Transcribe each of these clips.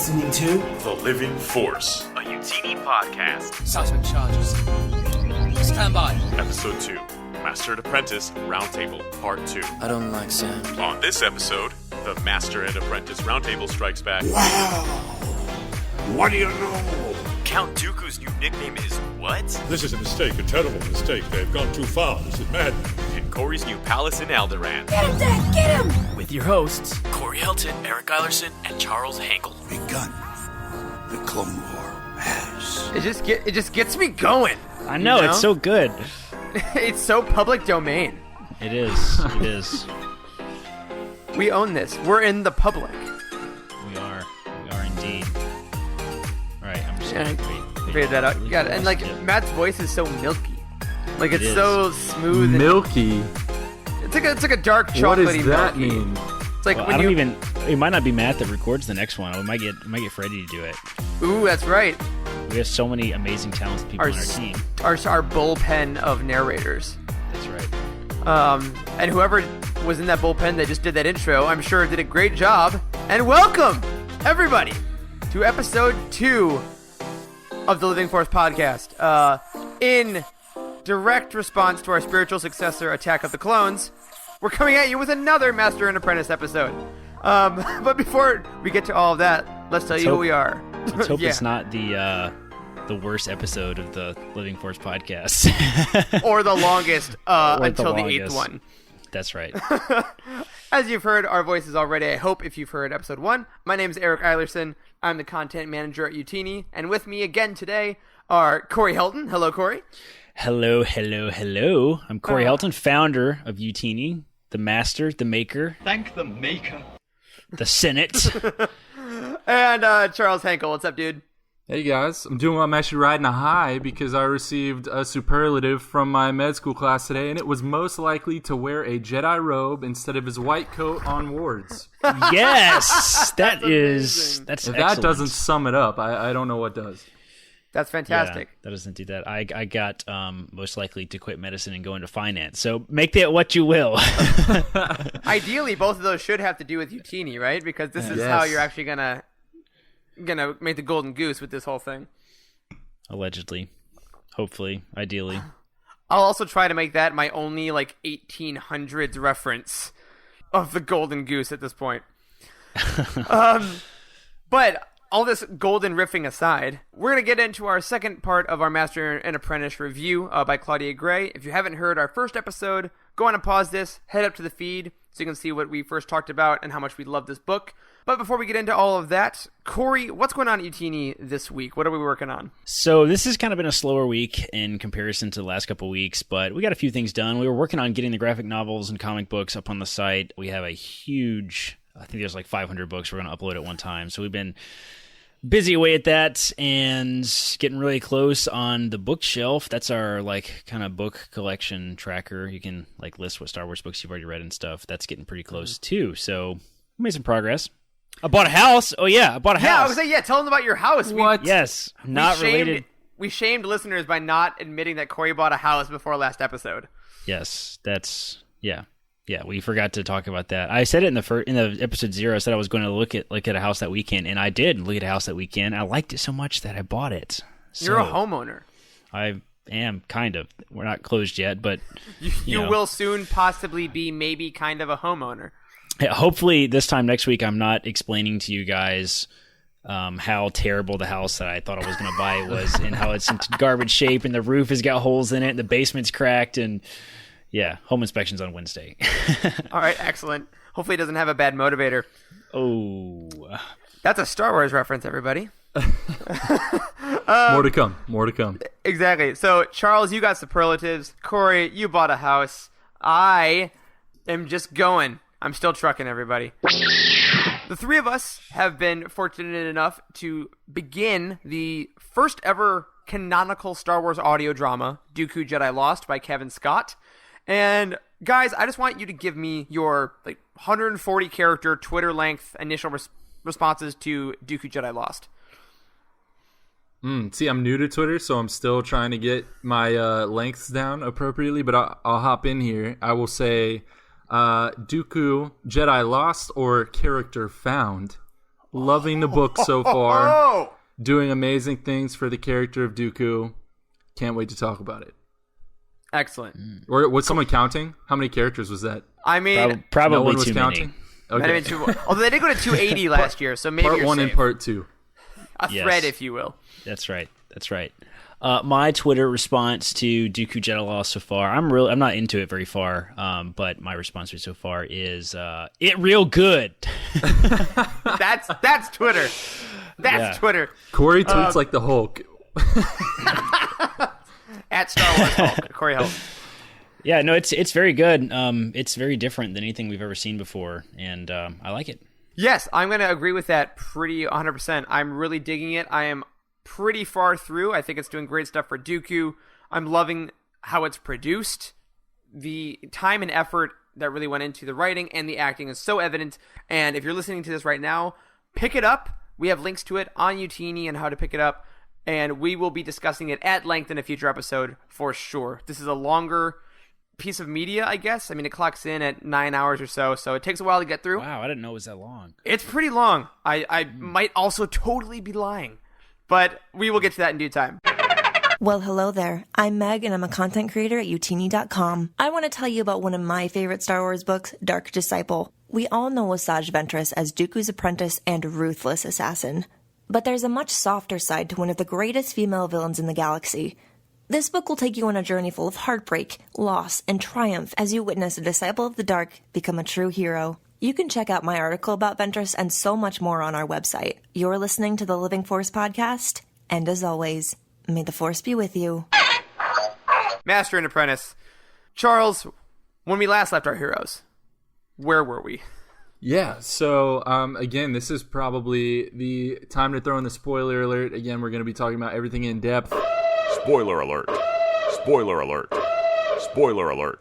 listening to The Living Force, a Utini podcast. Seismic charges. Stand by. Episode 2, Master and Apprentice Roundtable, Part 2. I don't like sand. On this episode, the Master and Apprentice Roundtable strikes back. Wow! What do you know? Count Dooku's new nickname is what? This is a mistake, a terrible mistake. They've gone too far. This is madness. And Corey's new palace in Alderaan. Get him, Dad! Get him! With your hosts, Corey Helton, Eric Eilerson, and Charles Hankel. Begun. The Clone War has. It just gets me going. I know, it's so good. It's so public domain. It is. It is. We own this. We're in the public. We are indeed. All right, I'm just gonna figure that out. Yeah, and like Matt's voice is so milky. Like it's so smooth. Milky. It's like a dark chocolatey. What does that milky. mean? It's like when It might not be Matt that records the next one. We might get Freddie to do it. Ooh, that's right. We have so many amazing, talented people on our team. Our bullpen of narrators. That's right. And whoever was in that bullpen that just did that intro, I'm sure did a great job. And welcome, everybody, to episode 2 of the Living Force podcast. In direct response to our spiritual successor, Attack of the Clones, we're coming at you with another Master and Apprentice episode. But before we get to all of that, let's tell you who we are. Let's hope it's not the worst episode of the Living Force podcast. Or the longest until the 8th one. That's right. As you've heard our voices already, I hope if you've heard episode 1, my name is Eric Eilerson. I'm the content manager at Utini. And with me again today are Corey Helton. Hello, Corey. Hello. I'm Corey Helton, founder of Utini, the master, the maker. Thank the maker. The Senate. And Charles Hankel. What's up, dude? Hey guys, I'm doing well. I'm actually riding a high because I received a superlative from my med school class today, and it was most likely to wear a Jedi robe instead of his white coat on wards. Yes, that's If excellent. that doesn't sum it up, I don't know what does. That's fantastic. Yeah, that doesn't do that. I got most likely to quit medicine and go into finance. So make that what you will. Ideally, both of those should have to do with Utini, right? Because this is how you're actually gonna make the golden goose with this whole thing. Allegedly. Hopefully. Ideally. I'll also try to make that my only 1800s reference of the golden goose at this point. But all this golden riffing aside, we're going to get into our second part of our Master and Apprentice review by Claudia Gray. If you haven't heard our first episode, go on and pause this, head up to the feed so you can see what we first talked about and how much we love this book. But before we get into all of that, Corey, what's going on at Utini this week? What are we working on? So this has kind of been a slower week in comparison to the last couple of weeks, but we got a few things done. We were working on getting the graphic novels and comic books up on the site. We have a huge, I think there's 500 books we're going to upload at one time. So we've been busy away at that and getting really close on the bookshelf. That's our kind of book collection tracker. You can list what Star Wars books you've already read and stuff. That's getting pretty close too. So we made some progress. I bought a house. Oh yeah, I bought a house. Yeah, I was saying, tell them about your house. What? Yes, not related. We shamed listeners by not admitting that Corey bought a house before last episode. Yes, that's yeah. We forgot to talk about that. I said it in the episode 0. I said I was going to look at a house that weekend, and I did look at a house that weekend. I liked it so much that I bought it. So, you're a homeowner. I am kind of. We're not closed yet, but you will soon possibly be maybe kind of a homeowner. Yeah, hopefully this time next week I'm not explaining to you guys how terrible the house that I thought I was going to buy was and how it's in garbage shape and the roof has got holes in it and the basement's cracked and yeah, home inspection's on Wednesday. All right, excellent. Hopefully it doesn't have a bad motivator. Oh. That's a Star Wars reference, everybody. More to come. Exactly. So, Charles, you got superlatives. Corey, you bought a house. I am just going. I'm still trucking, everybody. The three of us have been fortunate enough to begin the first ever canonical Star Wars audio drama, Dooku Jedi Lost by Kevin Scott. And guys, I just want you to give me your 140 character Twitter length initial responses to Dooku Jedi Lost. See, I'm new to Twitter, so I'm still trying to get my lengths down appropriately, but I'll hop in here. I will say Dooku Jedi Lost or character found. Loving the book so far. Oh! Doing amazing things for the character of Dooku. Can't wait to talk about it. Excellent. Or was someone counting? How many characters was that? I mean, Probably No one was too counting? many. Okay. although they did go to 280 last year, so maybe Part you're 1 safe. and Part 2. A Yes. thread, if you will. That's right. My Twitter response to Dooku Jedi Law so far, I'm not into it very far, but my response to it so far is it real good. That's Twitter. That's Twitter. Corey tweets like the Hulk. At Star Wars Hulk. Corey Hulk. Yeah, no, it's very good. It's very different than anything we've ever seen before, and I like it. Yes, I'm going to agree with that pretty 100%. I'm really digging it. I am pretty far through. I think it's doing great stuff for Dooku. I'm loving how it's produced. The time and effort that really went into the writing and the acting is so evident. And if you're listening to this right now, pick it up. We have links to it on Utini and how to pick it up. And we will be discussing it at length in a future episode for sure. This is a longer piece of media, I guess. I mean, it clocks in at 9 hours or so it takes a while to get through. Wow, I didn't know it was that long. It's pretty long. I might also totally be lying, but we will get to that in due time. Well, hello there. I'm Meg, and I'm a content creator at Utini.com. I want to tell you about one of my favorite Star Wars books, Dark Disciple. We all know Asajj Ventress as Dooku's apprentice and ruthless assassin. But there's a much softer side to one of the greatest female villains in the galaxy. This book will take you on a journey full of heartbreak, loss, and triumph as you witness a disciple of the dark become a true hero. You can check out my article about Ventress and so much more on our website. You're listening to the Living Force podcast, and as always, may the Force be with you. Master and Apprentice. Charles, when we last left our heroes, where were we? Yeah, so again, this is probably the time to throw in the spoiler alert. Again, we're going to be talking about everything in depth. Spoiler alert. Spoiler alert. Spoiler alert.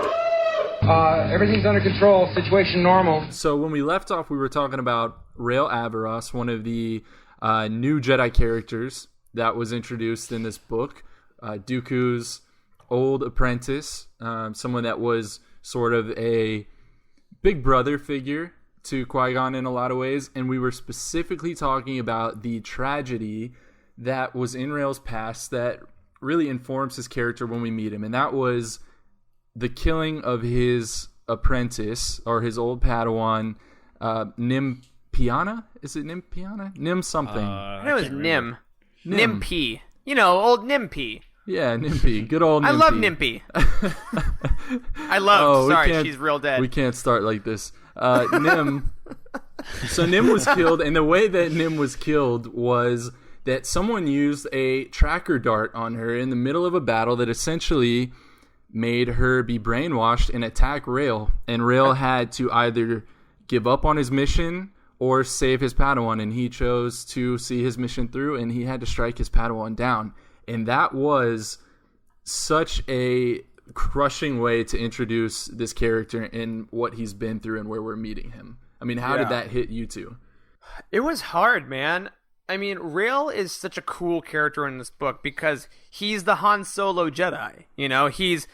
Everything's under control. Situation normal. So when we left off, we were talking about Rael Averross, one of the new Jedi characters that was introduced in this book. Dooku's old apprentice, someone that was sort of a big brother figure to Qui-Gon in a lot of ways. And we were specifically talking about the tragedy that was in Rael's past that really informs his character when we meet him. And that was the killing of his apprentice, or his old Padawan, Nim Piana? Is it Nim Piana? Nim something. I know it was Nim. Nimpi. You know, old Nimpi. Yeah, Nimpi. Good old Nimpi. I love Nimpi. I love. Sorry, she's real dead. We can't start like this. Nim. So Nim was killed, and the way that Nim was killed was that someone used a tracker dart on her in the middle of a battle that essentially made her be brainwashed and attack Rael. And Rael had to either give up on his mission or save his Padawan, and he chose to see his mission through, and he had to strike his Padawan down. And that was such a crushing way to introduce this character and what he's been through and where we're meeting him. I mean, how did that hit you two? It was hard, man. I mean, Rael is such a cool character in this book because he's the Han Solo Jedi. You know, he's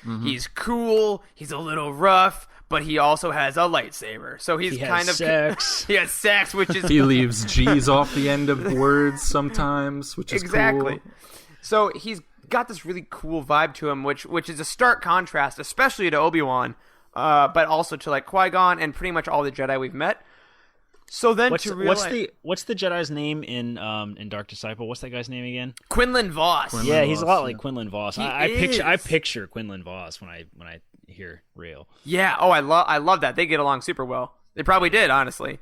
cool, he's a little rough, but he also has a lightsaber. So he has sex. He has sex, which is he leaves G's off the end of words sometimes, which is exactly. cool. So he's got this really cool vibe to him, which is a stark contrast, especially to Obi-Wan, but also to like Qui-Gon and pretty much all the Jedi we've met. So then what's the Jedi's name in Dark Disciple? What's that guy's name again? Quinlan Vos. He's a lot like Quinlan Vos. I picture Quinlan Vos when I hear Rael. Yeah. Oh, I love that. They get along super well. They probably did, honestly.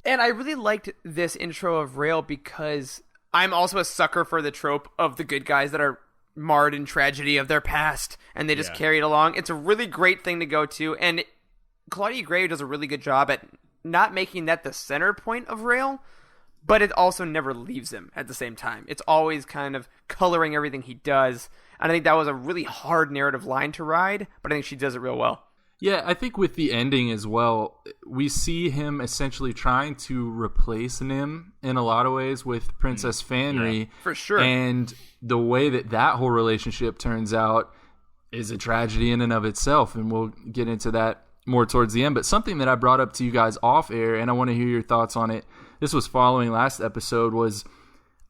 And I really liked this intro of Rael because I'm also a sucker for the trope of the good guys that are marred in tragedy of their past and they just carry it along. It's a really great thing to go to, and Claudia Gray does a really good job at not making that the center point of Rael, but it also never leaves him at the same time. It's always kind of coloring everything he does, and I think that was a really hard narrative line to ride, but I think she does it real well. Yeah, I think with the ending as well, we see him essentially trying to replace Nim in a lot of ways with Princess Fanry. Yeah, for sure. And the way that whole relationship turns out is a tragedy in and of itself, and we'll get into that more towards the end. But something that I brought up to you guys off air, and I want to hear your thoughts on it this was following last episode, was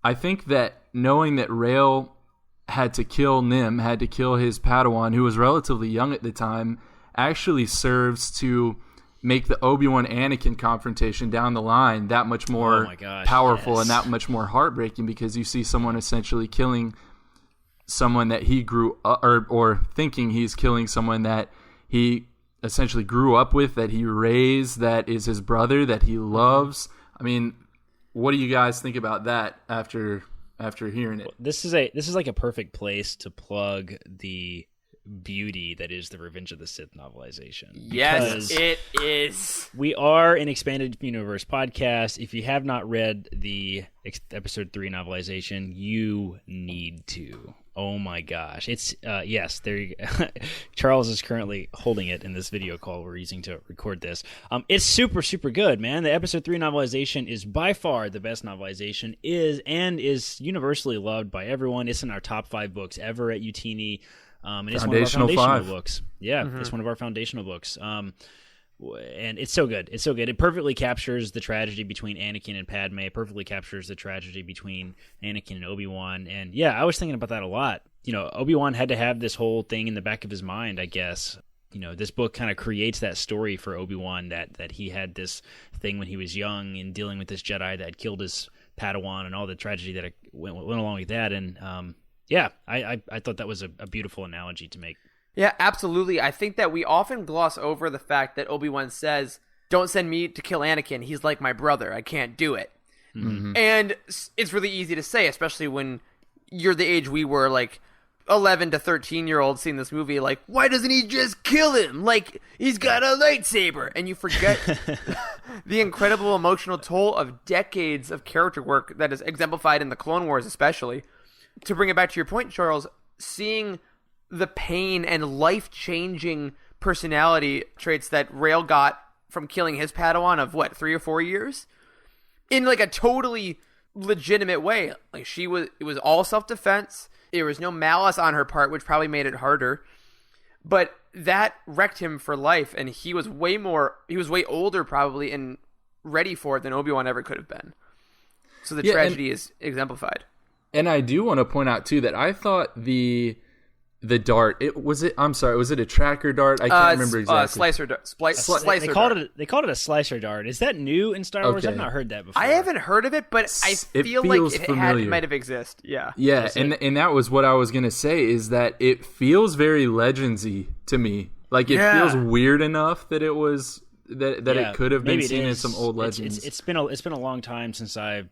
I think that knowing that Rael had to kill Nim, had to kill his Padawan, who was relatively young at the time, actually serves to make the Obi-Wan Anakin confrontation down the line that much more powerful and that much more heartbreaking, because you see someone essentially killing someone that he grew up, or thinking he's killing someone that he essentially grew up with, that he raised, that is his brother, that he loves. I mean, what do you guys think about that after hearing it? This is like a perfect place to plug the beauty that is the Revenge of the Sith novelization. Yes, it is. We are an expanded universe podcast. If you have not read the episode 3 novelization, you need to. Oh my gosh. It's yes, there you go. Charles is currently holding it in this video call we're using to record this. It's super, super good, man. The episode 3 novelization is by far the best novelization, is universally loved by everyone. It's in our top 5 books ever at UTini. And it's one of our foundational books. Yeah, it's one of our foundational books. And it's so good. It's so good. It perfectly captures the tragedy between Anakin and Padme. It perfectly captures the tragedy between Anakin and Obi-Wan. And yeah, I was thinking about that a lot. You know, Obi-Wan had to have this whole thing in the back of his mind, I guess. You know, this book kind of creates that story for Obi-Wan, that he had this thing when he was young and dealing with this Jedi that killed his Padawan and all the tragedy that went along with that. And yeah, I thought that was a beautiful analogy to make. Yeah, absolutely. I think that we often gloss over the fact that Obi-Wan says, "Don't send me to kill Anakin. He's like my brother. I can't do it." Mm-hmm. And it's really easy to say, especially when you're the age we were, like 11 to 13-year-olds seeing this movie, like, why doesn't he just kill him? Like, he's got a lightsaber. And you forget the incredible emotional toll of decades of character work that is exemplified in the Clone Wars, especially. To bring it back to your point, Charles, seeing the pain and life-changing personality traits that Rael got from killing his Padawan of, 3 or 4 years? In, like, a totally legitimate way. Like, it was all self-defense. There was no malice on her part, which probably made it harder. But that wrecked him for life, and he was way older probably and ready for it than Obi-Wan ever could have been. So the tragedy is exemplified. And I do want to point out too that I thought the dart, was it a tracker dart? I can't remember exactly. Slicer dart. They called it a slicer dart. Is that new in Star Wars? I've not heard that before. I haven't heard of it, but I feel like it might have existed. Yeah. Yeah, and that was what I was gonna say, is that it feels very Legendsy to me. Like it feels weird enough that it was that it could have been seen in some old Legends. It's been a long time since I've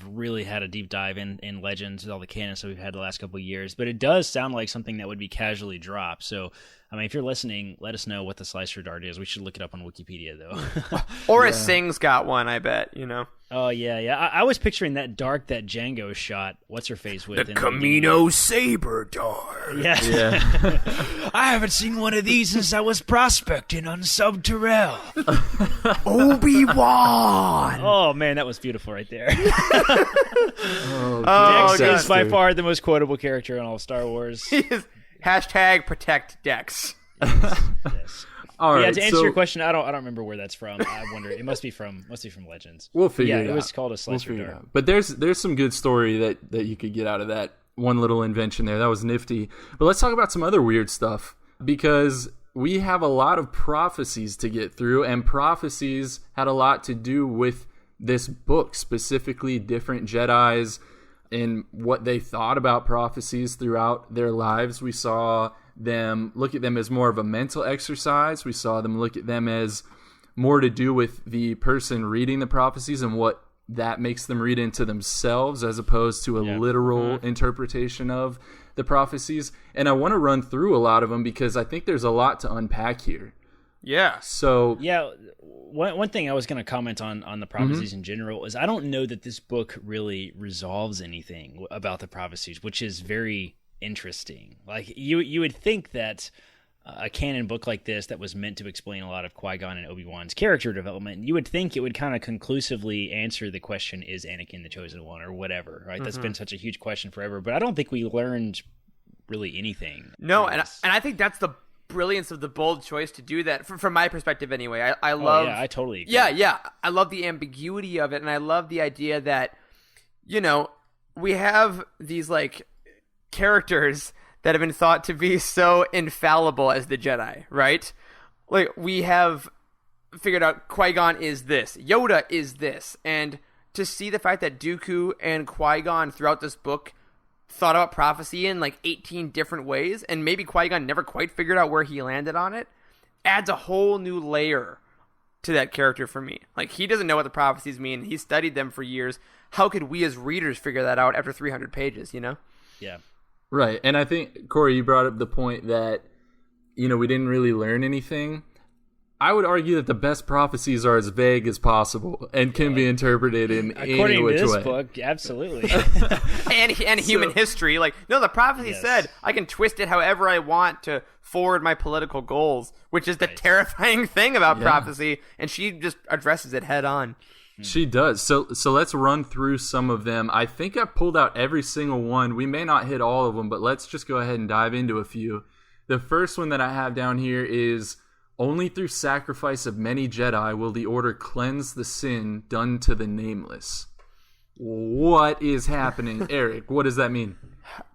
really had a deep dive in Legends with all the canons that we've had the last couple of years. But it does sound like something that would be casually dropped. So I mean, if you're listening, let us know what the slicer dart is. We should look it up on Wikipedia though. Or a Sing's got one, I bet. You know. Oh yeah. I was picturing that dart that Django shot. What's her face with the Camino Saber dart. Yeah. I haven't seen one of these since I was prospecting on Subterrell. Obi-Wan. Oh man, that was beautiful right there. Dex is by far the most quotable character in all of Star Wars. Hashtag protect Dex. Yes. All right, to answer your question, I don't remember where that's from. I wonder. It must be from Legends. We'll figure it out. Yeah, it was called a slicer dart. But there's some good story that you could get out of that one little invention there. That was nifty. But let's talk about some other weird stuff, because we have a lot of prophecies to get through, and prophecies had a lot to do with this book, specifically different Jedis and what they thought about prophecies throughout their lives. We saw them look at them as more of a mental exercise. We saw them look at them as more to do with the person reading the prophecies and what that makes them read into themselves, as opposed to a literal interpretation of the prophecies. And I want to run through a lot of them because I think there's a lot to unpack here. Yeah. So one thing I was going to comment on the prophecies in general is I don't know that this book really resolves anything about the prophecies, which is very interesting. Like you would think that a canon book like this that was meant to explain a lot of Qui-Gon and Obi-Wan's character development, you would think it would kind of conclusively answer the question, is Anakin the chosen one or whatever, right? That's been such a huge question forever, but I don't think we learned really anything. No, and I think that's the brilliance of the bold choice to do that, from my perspective anyway. I love... I totally agree. Yeah. I love the ambiguity of it, and I love the idea that, we have these, characters that have been thought to be so infallible as the Jedi, right? Like, we have figured out Qui-Gon is this, Yoda is this, and to see the fact that Dooku and Qui-Gon throughout this book thought about prophecy in 18 different ways, and maybe Qui-Gon never quite figured out where he landed on it, adds a whole new layer to that character for me. He doesn't know what the prophecies mean. He studied them for years. How could we as readers figure that out after 300 pages, Yeah. Right. And I think, Corey, you brought up the point that, we didn't really learn anything. I would argue that the best prophecies are as vague as possible and can be interpreted in any which way. According to this book, absolutely. and human history. The prophecy said I can twist it however I want to forward my political goals, which is the terrifying thing about prophecy, and she just addresses it head on. She does. So let's run through some of them. I think I pulled out every single one. We may not hit all of them, but let's just go ahead and dive into a few. The first one that I have down here is, only through sacrifice of many Jedi will the Order cleanse the sin done to the Nameless. What is happening? Eric, what does that mean?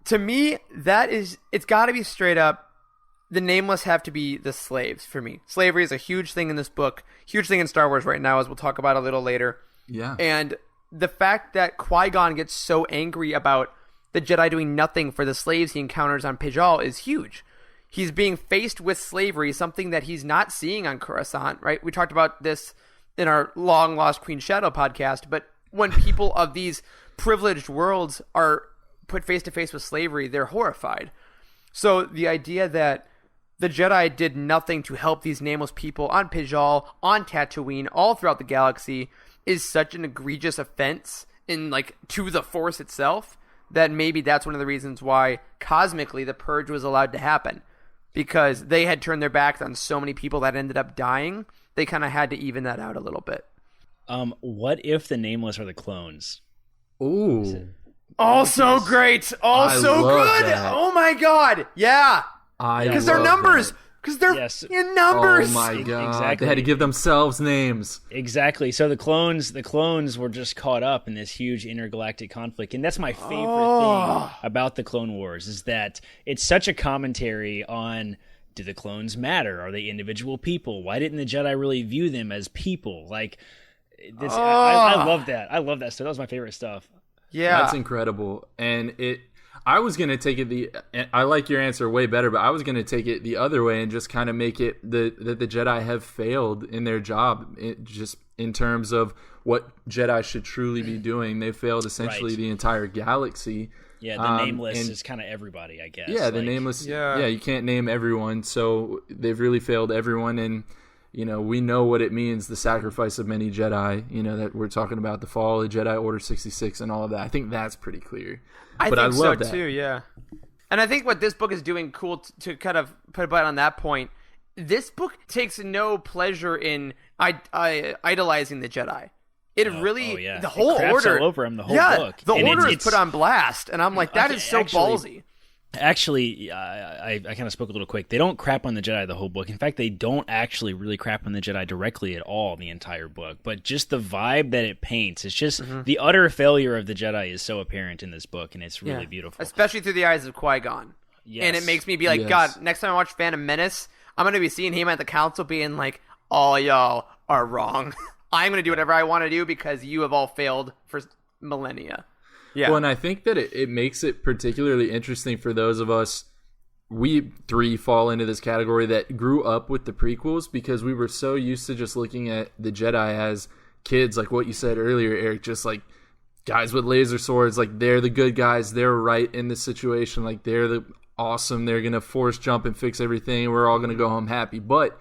To me, it's got to be straight up, the Nameless have to be the slaves for me. Slavery is a huge thing in this book, huge thing in Star Wars right now, as we'll talk about a little later. Yeah. And the fact that Qui-Gon gets so angry about the Jedi doing nothing for the slaves he encounters on Pijal is huge. He's being faced with slavery, something that he's not seeing on Coruscant, right? We talked about this in our Long Lost Queen Shadow podcast, but when people of these privileged worlds are put face to face with slavery, they're horrified. So the idea that the Jedi did nothing to help these nameless people on Pijal, on Tatooine, all throughout the galaxy is such an egregious offense to the Force itself that maybe that's one of the reasons why cosmically the purge was allowed to happen. Because they had turned their backs on so many people that ended up dying, they kind of had to even that out a little bit. What if the Nameless are the clones? Ooh. Also great. Also good. That. Oh my god. Yeah. Because they're numbers. That. Because they're in numbers. Oh my god! Exactly. They had to give themselves names. Exactly. So the clones were just caught up in this huge intergalactic conflict, and that's my favorite thing about the Clone Wars is that it's such a commentary on: do the clones matter? Are they individual people? Why didn't the Jedi really view them as people? I love that. I love that stuff. That was my favorite stuff. Yeah, that's incredible, and I was going to take it I like your answer way better, but I was going to take it the other way and just kind of make it that the Jedi have failed in their job, just in terms of what Jedi should truly be doing. They failed essentially the entire galaxy. Yeah, the Nameless is kind of everybody, I guess. Yeah, the Nameless. Yeah, you can't name everyone, so they've really failed everyone. And we know what it means, the sacrifice of many Jedi. That we're talking about the fall of Jedi Order 66 and all of that. I think that's pretty clear. I think so too, yeah. And I think what this book is doing cool to kind of put a button on that point, this book takes no pleasure in idolizing the Jedi. It really, the whole order, all over him the whole book. The order is put on blast, and I'm like, that is so ballsy. Actually, I kind of spoke a little quick. They don't crap on the Jedi the whole book. In fact, they don't actually really crap on the Jedi directly at all the entire book. But just the vibe that it paints, it's just the utter failure of the Jedi is so apparent in this book, and it's really beautiful. Especially through the eyes of Qui-Gon. Yes. And it makes me be like, God, next time I watch Phantom Menace, I'm going to be seeing him at the council being like, all y'all are wrong. I'm going to do whatever I want to do because you have all failed for millennia. Yeah. Well, and I think that it makes it particularly interesting for those of us, we three fall into this category that grew up with the prequels because we were so used to just looking at the Jedi as kids, like what you said earlier, Eric, just like guys with laser swords, like they're the good guys, they're right in this situation, like they're the awesome, they're going to force jump and fix everything, and we're all going to go home happy. But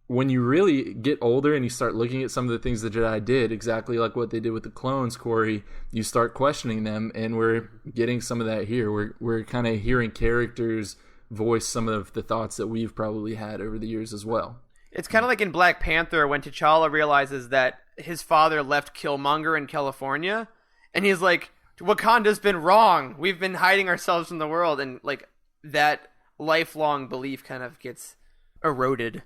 when you really get older and you start looking at some of the things the Jedi did, exactly like what they did with the clones, Corey, you start questioning them, and we're getting some of that here. We're kind of hearing characters voice some of the thoughts that we've probably had over the years as well. It's kind of like in Black Panther when T'Challa realizes that his father left Killmonger in California, and he's like, Wakanda's been wrong. We've been hiding ourselves from the world, and like that lifelong belief kind of gets eroded.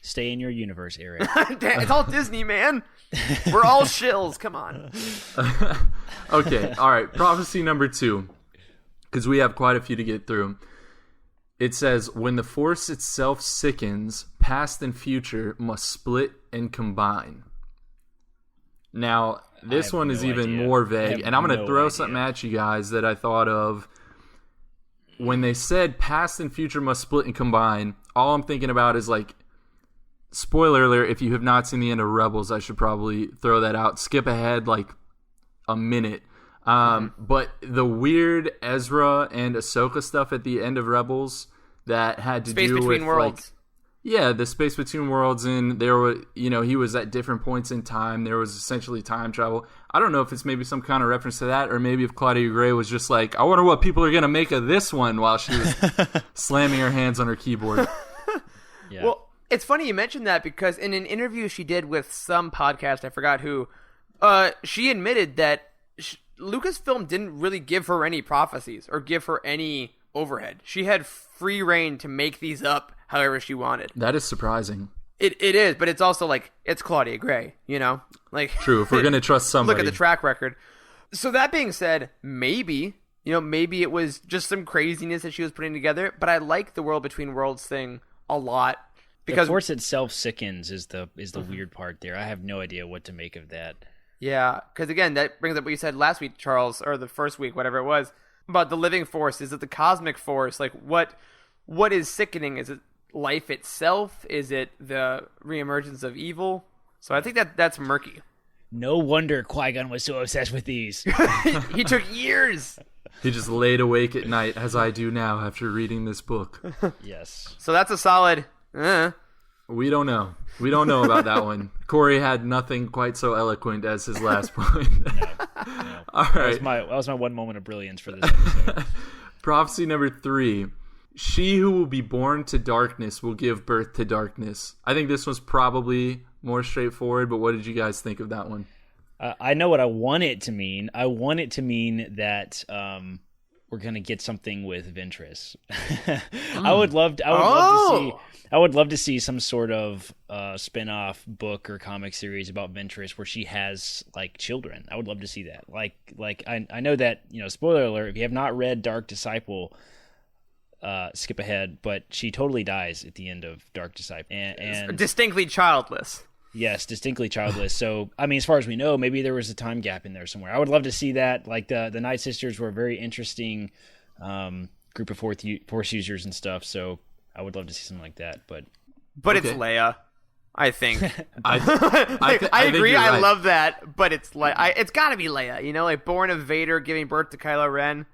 Stay in your universe, Eric. It's all Disney, man. We're all shills. Come on. Okay, all right. Prophecy number 2, because we have quite a few to get through. It says, when the Force itself sickens, past and future must split and combine. Now, this one is even more vague, and I'm going to throw something at you guys that I thought of. When they said past and future must split and combine, all I'm thinking about is like, spoiler alert, if you have not seen the end of Rebels, I should probably throw that out. Skip ahead like a minute. But the weird Ezra and Ahsoka stuff at the end of Rebels that had to Space do between with worlds. the space between worlds, and there were, he was at different points in time. There was essentially time travel. I don't know if it's maybe some kind of reference to that, or maybe if Claudia Gray was just like, I wonder what people are going to make of this one while she was slamming her hands on her keyboard. Yeah. Well, it's funny you mentioned that because in an interview she did with some podcast, I forgot who, she admitted that Lucasfilm didn't really give her any prophecies or give her any overhead. She had free reign to make these up however she wanted. That is surprising. It is, but it's also like, it's Claudia Gray, Like, true, if we're going to trust somebody. Look at the track record. So that being said, maybe it was just some craziness that she was putting together, but I like the World Between Worlds thing a lot. Because the Force itself sickens is the weird part there. I have no idea what to make of that. Yeah, because again, that brings up what you said last week, Charles, or the first week, whatever it was, about the living force. Is it the cosmic force? Like, what is sickening? Is it life itself? Is it the reemergence of evil? So I think that's murky. No wonder Qui-Gon was so obsessed with these. He took years. He just laid awake at night, as I do now after reading this book. Yes. So that's a solid... We don't know. We don't know about that one. Corey had nothing quite so eloquent as his last point. No. All right. That was my one moment of brilliance for this episode. Prophecy number 3. She who will be born to darkness will give birth to darkness. I think this was probably more straightforward, but what did you guys think of that one? I know what I want it to mean. I want it to mean that we're gonna get something with Ventress. I would love to see some sort of spin-off book or comic series about Ventress where she has like children. I would love to see that. Like I know that, spoiler alert, if you have not read Dark Disciple, skip ahead, but she totally dies at the end of Dark Disciple and distinctly childless. Yes, distinctly childless. So, I mean, as far as we know, maybe there was a time gap in there somewhere. I would love to see that. Like, the Night Sisters were a very interesting group of Force users and stuff, so I would love to see something like that. But It's Leia, I think. I agree. Right. I love that, but it's it's got to be Leia. Like born of Vader, giving birth to Kylo Ren.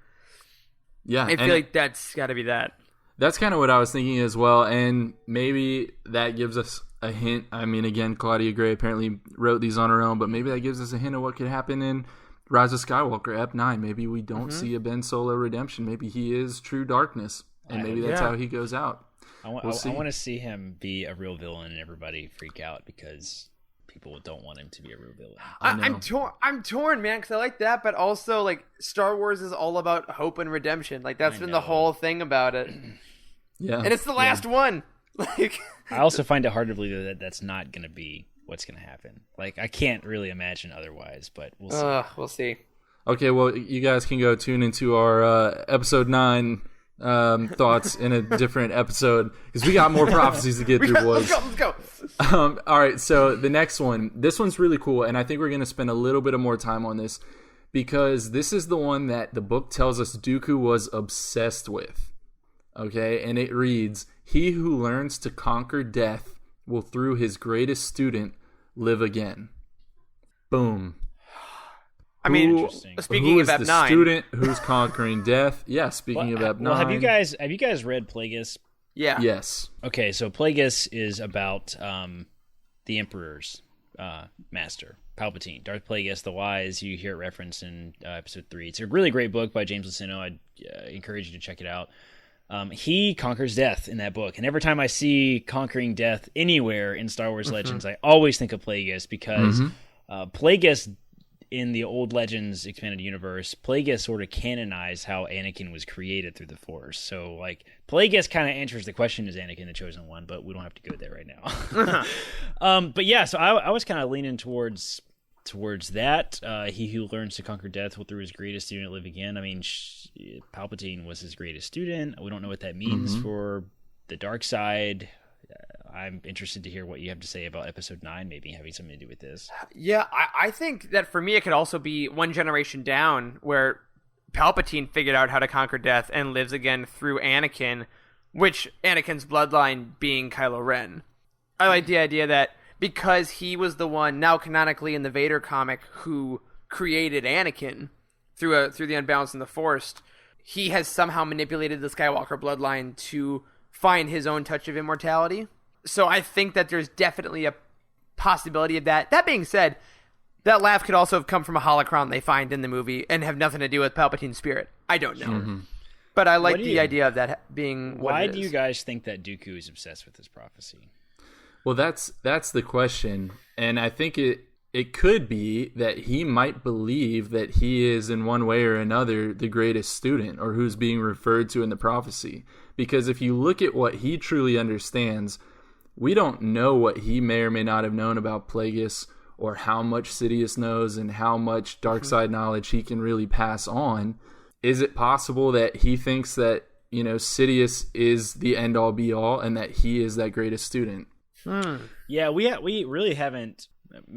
Yeah, I feel like that's got to be that. That's kind of what I was thinking as well, and maybe that gives us a hint. I mean, again, Claudia Gray apparently wrote these on her own, but maybe that gives us a hint of what could happen in Rise of Skywalker, Ep 9. Maybe we don't see a Ben Solo redemption. Maybe he is true darkness, and maybe that's how he goes out. I want to see him be a real villain and everybody freak out because people don't want him to be a real villain. I'm torn, man, because I like that, but also like Star Wars is all about hope and redemption. Like that's been the whole thing about it. Yeah, and it's the last one. Like, I also find it hard to believe that that's not going to be what's going to happen. Like, I can't really imagine otherwise, but we'll see. We'll see. Okay, well, you guys can go tune into our episode 9 thoughts in a different episode because we got more prophecies to get through, boys. Let's go. All right, so the next one. This one's really cool, and I think we're going to spend a little bit of more time on this because this is the one that the book tells us Dooku was obsessed with. Okay, and it reads, "He who learns to conquer death will through his greatest student live again." Boom. I mean, speaking of Ep 9, who is the student who's conquering death? Yeah, speaking of Ep 9. Well, have you guys read Plagueis? Yeah. Yes. Okay, so Plagueis is about the Emperor's master, Palpatine, Darth Plagueis the Wise. You hear it referenced in episode 3. It's a really great book by James Luceno. I'd encourage you to check it out. He conquers death in that book, and every time I see conquering death anywhere in Star Wars Legends, I always think of Plagueis because Plagueis in the old Legends expanded universe, Plagueis sort of canonized how Anakin was created through the Force. So, like, Plagueis kind of answers the question, is Anakin the chosen one? But we don't have to go there right now. But yeah, so I was kind of leaning towards that. He who learns to conquer death will through his greatest student live again. I mean, Palpatine was his greatest student. We don't know what that means for the dark side. I'm interested to hear what you have to say about Episode 9 maybe having something to do with this. Yeah, I think that for me it could also be one generation down where Palpatine figured out how to conquer death and lives again through Anakin, which Anakin's bloodline being Kylo Ren. I like the idea that because he was the one now canonically in the Vader comic who created Anakin through the unbalanced and the Force, he has somehow manipulated the Skywalker bloodline to find his own touch of immortality. So I think that there's definitely a possibility of that. That being said, that laugh could also have come from a holocron they find in the movie and have nothing to do with Palpatine's spirit. I don't know. But I like the idea of that being what Why it is. do you guys think that Dooku is obsessed with this prophecy? Well, that's the question. And I think it could be that he might believe that he is in one way or another the greatest student or who's being referred to in the prophecy. Because if you look at what he truly understands, we don't know what he may or may not have known about Plagueis or how much Sidious knows and how much dark side knowledge he can really pass on. Is it possible that he thinks that, Sidious is the end all be all and that he is that greatest student? Yeah, we really haven't.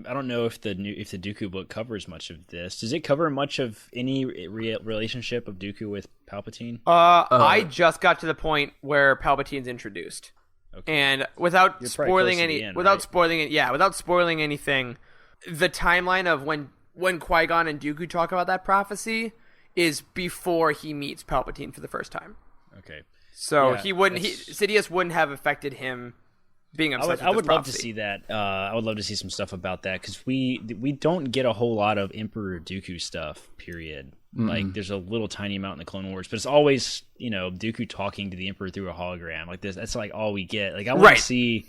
I don't know if the Dooku book covers much of this. Does it cover much of any relationship of Dooku with Palpatine? I just got to the point where Palpatine's introduced. Okay. And without spoiling anything, the timeline of when Qui-Gon and Dooku talk about that prophecy is before he meets Palpatine for the first time. Okay. So Sidious wouldn't have affected him being obsessed with this prophecy. I would love to see that. I would love to see some stuff about that because we don't get a whole lot of Emperor Dooku stuff, period. Like, there's a little tiny amount in the Clone Wars, but it's always, Dooku talking to the Emperor through a hologram. Like this, that's like all we get. Like, I want to see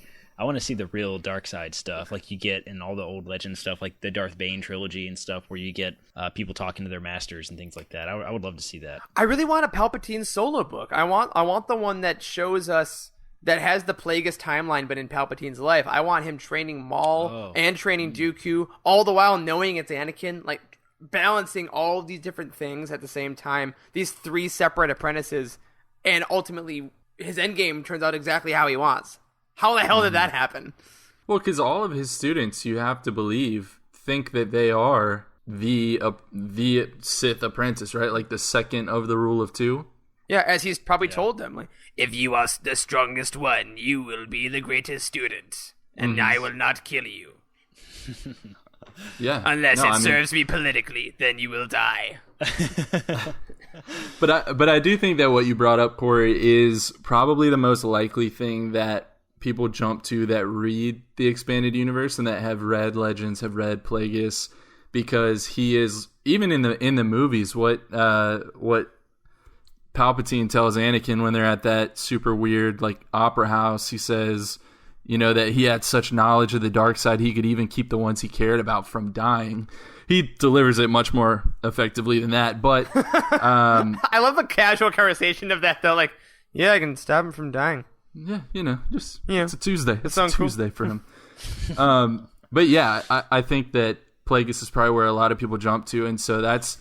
the real dark side stuff, like you get in all the old Legend stuff, like the Darth Bane trilogy and stuff, where you get people talking to their masters and things like that. I would love to see that. I really want a Palpatine solo book. I want the one that shows us that has the Plagueis timeline, but in Palpatine's life. I want him training Maul and training Dooku, all the while knowing it's Anakin, like balancing all of these different things at the same time. These 3 separate apprentices, and ultimately his endgame turns out exactly how he wants. How the hell did that happen? Well, because all of his students, you have to believe, think that they are the Sith apprentice, right? Like the second of the rule of 2. Yeah, as he's probably told them, like, If you are the strongest one, you will be the greatest student, and I will not kill you. Yeah. Unless it serves me politically, then you will die. But I do think that what you brought up, Corey, is probably the most likely thing that people jump to that read the expanded universe and that have read Legends, have read Plagueis, because he is, even in the movies, what Palpatine tells Anakin when they're at that super weird like opera house, he says, that he had such knowledge of the dark side, he could even keep the ones he cared about from dying. He delivers it much more effectively than that, but I love the casual conversation of that though. Like, yeah, I can stop him from dying. Yeah, it's a Tuesday. It's a cool. Tuesday for him. But yeah, I think that Plagueis is probably where a lot of people jump to, and so that's,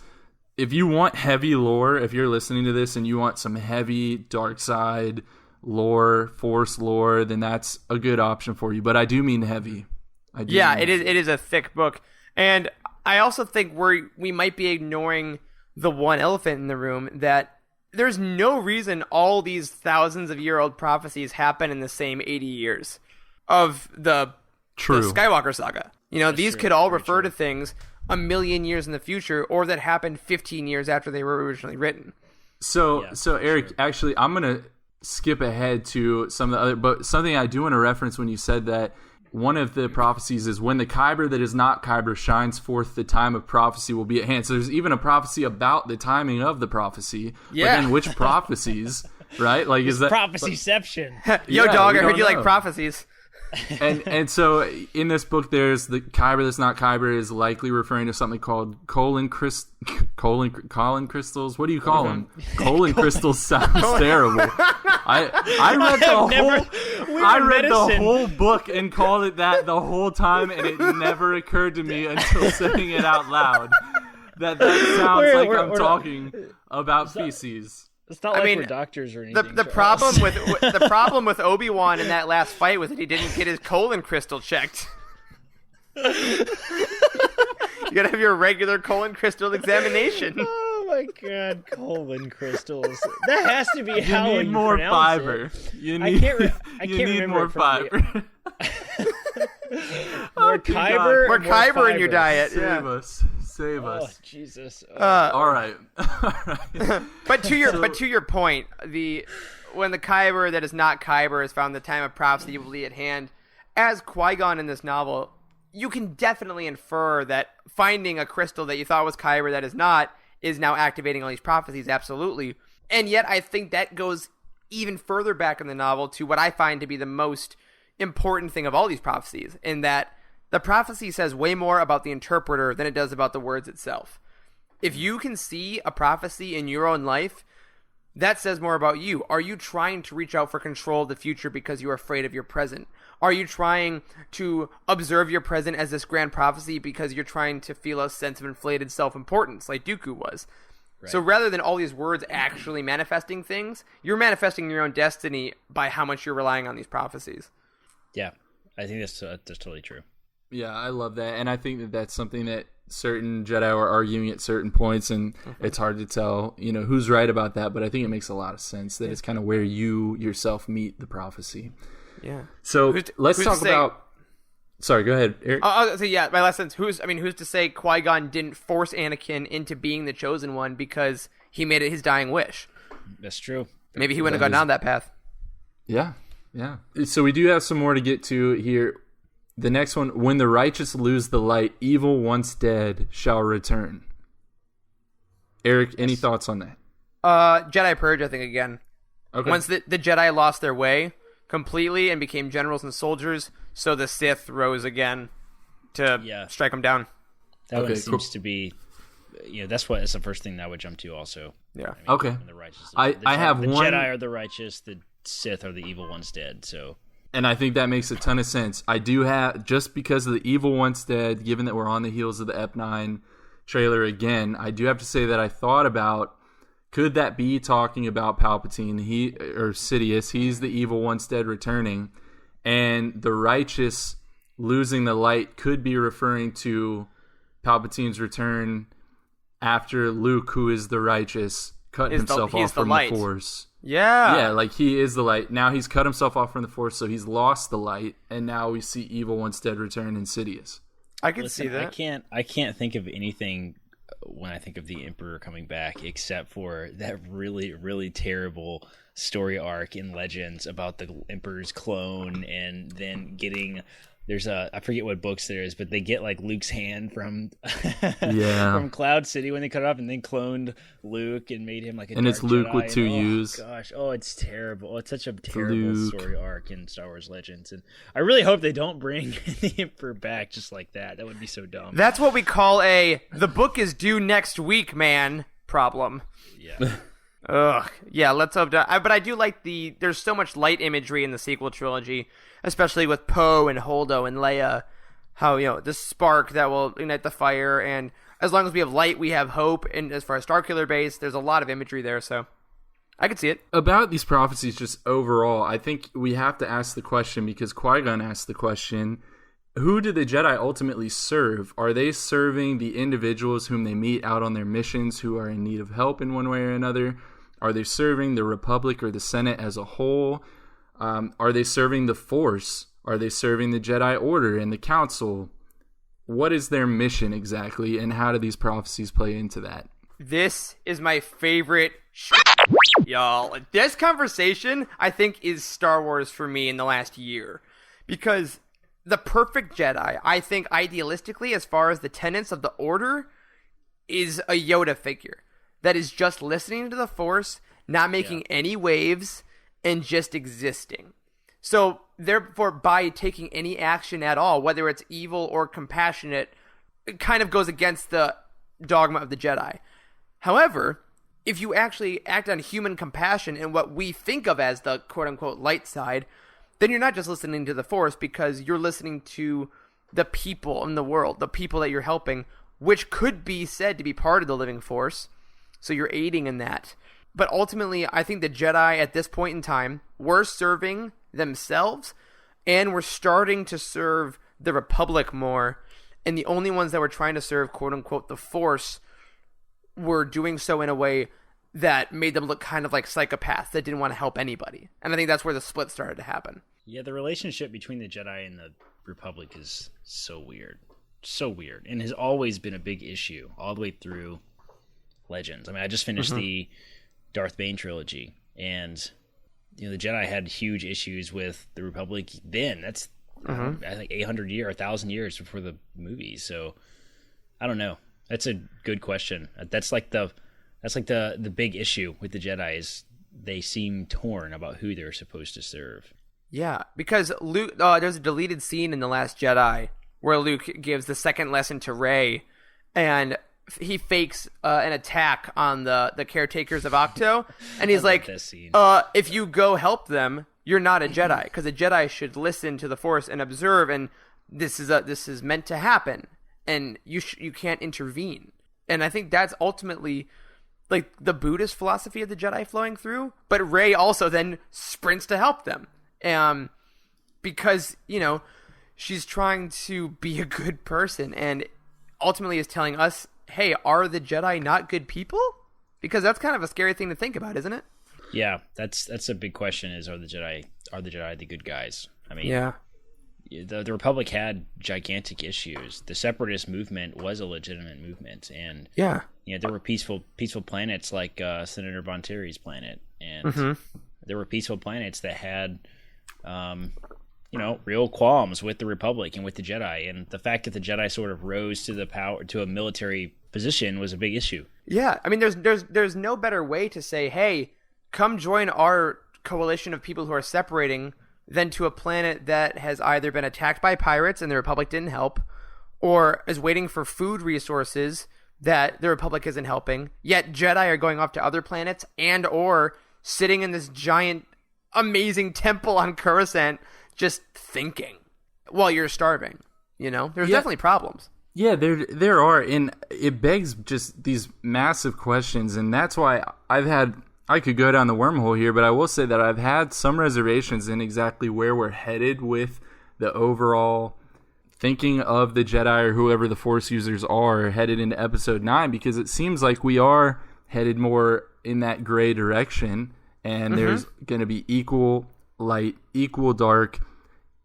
if you want heavy lore, if you're listening to this and you want some heavy dark side lore, Force lore, then that's a good option for you. But I do mean heavy. It is a thick book. And I also think we might be ignoring the one elephant in the room, that there's no reason all these thousands of year old prophecies happen in the same 80 years of the Skywalker saga. These could all refer to things a million years in the future, or that happened 15 years after they were originally written. So Eric, actually, I'm going to skip ahead to some of the other, but something I do want to reference when you said that one of the prophecies is when the Kyber that is not Kyber shines forth, the time of prophecy will be at hand. So there's even a prophecy about the timing of the prophecy. Yeah. But then which prophecies, right? Like, is that prophecyception? Yo, dog, I heard you like prophecies. And so in this book, there's the Kyber that's not Kyber is likely referring to something called colon crystals. What do you call them? Colon crystals sounds terrible. I read the whole book and called it that the whole time, and it never occurred to me until saying it out loud that sounds like I'm talking about feces. It's not like we're doctors or anything. The problem with Obi-Wan in that last fight was that he didn't get his colon crystal checked. You gotta have your regular colon crystal examination. Oh my god, colon crystals. That has to be how you need more fiber. You can't remember more fiber. More kyber. More kyber in your diet. Save us. Oh, Jesus. All right. But to your point, when the kyber that is not kyber is found, the time of prophecy will be at hand. As Qui-Gon in this novel, you can definitely infer that finding a crystal that you thought was kyber that is not is now activating all these prophecies. Absolutely. And yet, I think that goes even further back in the novel to what I find to be the most important thing of all these prophecies, in that the prophecy says way more about the interpreter than it does about the words itself. If you can see a prophecy in your own life, that says more about you. Are you trying to reach out for control of the future because you're afraid of your present? Are you trying to observe your present as this grand prophecy because you're trying to feel a sense of inflated self-importance like Dooku was? Right. So rather than all these words actually manifesting things, you're manifesting your own destiny by how much you're relying on these prophecies. Yeah, I think that's totally true. Yeah, I love that, and I think that that's something that certain Jedi are arguing at certain points, and it's hard to tell, who's right about that. But I think it makes a lot of sense that it's kind of where you yourself meet the prophecy. Yeah. So let's talk about. Sorry, go ahead, Eric. I'll say my last sentence. Who's to say Qui-Gon didn't force Anakin into being the chosen one because he made it his dying wish? That's true. Maybe he wouldn't have gone down that path. Yeah. So we do have some more to get to here. The next one, when the righteous lose the light, evil once dead shall return. Eric, any thoughts on that? Jedi Purge, I think, again. Okay. Once the Jedi lost their way completely and became generals and soldiers, so the Sith rose again to strike them down. That one seems to be, that's the first thing that I would jump to also. Yeah. Okay. The righteous, I have the one. Jedi are the righteous, the Sith are the evil ones dead, so... And I think that makes a ton of sense. I do have, just because of the evil once dead, given that we're on the heels of the Ep9 trailer again, I do have to say that I thought about, could that be talking about Palpatine, or Sidious? He's the evil once dead returning, and the righteous losing the light could be referring to Palpatine's return after Luke, who is the righteous, cut himself off from the Force. Yeah, like he is the light. Now he's cut himself off from the Force, so he's lost the light, and now we see evil once dead return in Sidious. I can see that. I can't think of anything when I think of the Emperor coming back except for that really, really terrible story arc in Legends about the Emperor's clone, and then getting... I forget what books there is, but they get like Luke's hand from from Cloud City when they cut it off, and then cloned Luke and made him like a and dark it's Luke Jedi. with two U's. Gosh, it's terrible. It's such a terrible story arc in Star Wars Legends, and I really hope they don't bring the Emperor back just like that. That would be so dumb. That's what we call the book is due next week, man problem. Yeah. Ugh. Yeah, let's hope. But I do like there's so much light imagery in the sequel trilogy, especially with Poe and Holdo and Leia. How, the spark that will ignite the fire, and as long as we have light, we have hope. And as far as Starkiller Base, there's a lot of imagery there, so I could see it. About these prophecies, just overall, I think we have to ask the question, because Qui-Gon asked the question, who do the Jedi ultimately serve? Are they serving the individuals whom they meet out on their missions who are in need of help in one way or another? Are they serving the Republic or the Senate as a whole? Are they serving the Force? Are they serving the Jedi Order and the Council? What is their mission exactly, and how do these prophecies play into that? This is my favorite y'all. This conversation, I think, is Star Wars for me in the last year. Because the perfect Jedi, I think, idealistically, as far as the tenets of the Order, is a Yoda figure. That is just listening to the Force, not making any waves, and just existing. So therefore, by taking any action at all, whether it's evil or compassionate, it kind of goes against the dogma of the Jedi. However, if you actually act on human compassion and what we think of as the quote-unquote light side, then you're not just listening to the Force, because you're listening to the people in the world, the people that you're helping, which could be said to be part of the living Force. So you're aiding in that. But ultimately, I think the Jedi at this point in time were serving themselves, and were starting to serve the Republic more. And the only ones that were trying to serve, quote-unquote, the Force were doing so in a way that made them look kind of like psychopaths that didn't want to help anybody. And I think that's where the split started to happen. Yeah, the relationship between the Jedi and the Republic is so weird. So weird. And has always been a big issue all the way through Legends. I mean, I just finished the Darth Bane trilogy, and the Jedi had huge issues with the Republic then. That's I think 1,000 years before the movies. So I don't know. That's a good question. That's like the big issue with the Jedi is they seem torn about who they're supposed to serve. Yeah, because Luke, there's a deleted scene in The Last Jedi where Luke gives the second lesson to Rey, and he fakes an attack on the caretakers of Octo, and he's like, if you go help them, you're not a Jedi, because a Jedi should listen to the Force and observe, and this is meant to happen, and you can't intervene. And I think that's ultimately like the Buddhist philosophy of the Jedi flowing through, but Rey also then sprints to help them, because she's trying to be a good person, and ultimately is telling us, hey, are the Jedi not good people? Because that's kind of a scary thing to think about, isn't it? Yeah, that's a big question, is are the Jedi the good guys? I mean, yeah. The Republic had gigantic issues. The Separatist movement was a legitimate movement, and there were peaceful planets like Senator Bonteri's planet, and there were peaceful planets that had real qualms with the Republic and with the Jedi, and the fact that the Jedi sort of rose to the power to a military position was a big issue. Yeah, I mean, there's no better way to say, hey, come join our coalition of people who are separating than to a planet that has either been attacked by pirates and the Republic didn't help, or is waiting for food resources that the Republic isn't helping, yet Jedi are going off to other planets and or sitting in this giant, amazing temple on Coruscant just thinking while you're starving. There's definitely problems. Yeah, there are, and it begs just these massive questions, and that's why I could go down the wormhole here, but I will say that I've had some reservations in exactly where we're headed with the overall thinking of the Jedi or whoever the Force users are headed into Episode 9, because it seems like we are headed more in that gray direction, and there's going to be equal light, equal dark,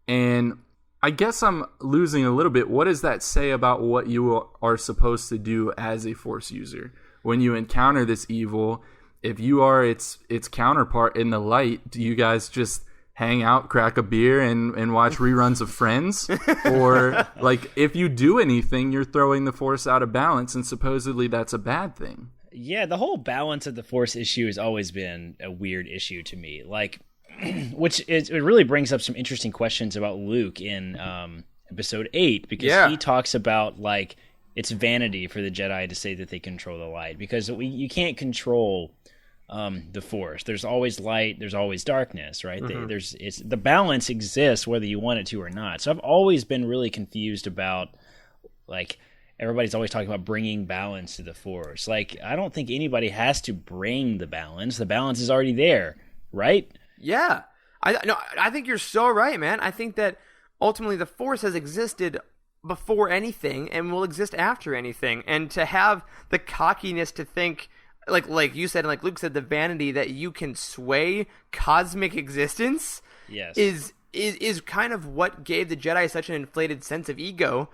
and I guess I'm losing a little bit. What does that say about what you are supposed to do as a Force user when you encounter this evil? If you are its counterpart in the light, do you guys just hang out, crack a beer, and watch reruns of Friends? Or, like, if you do anything, you're throwing the Force out of balance, and supposedly that's a bad thing. Yeah, the whole balance of the Force issue has always been a weird issue to me. Like, it really brings up some interesting questions about Luke in Episode 8, because he talks about, like, it's vanity for the Jedi to say that they control the light, because you can't control the Force. There's always light, there's always darkness, right? The balance exists whether you want it to or not. So I've always been really confused about, like, everybody's always talking about bringing balance to the Force. Like, I don't think anybody has to bring the balance. The balance is already there, right? Yeah. I think you're so right, man. I think that ultimately the Force has existed before anything and will exist after anything. And to have the cockiness to think, like you said, and like Luke said, the vanity that you can sway cosmic existence is kind of what gave the Jedi such an inflated sense of ego,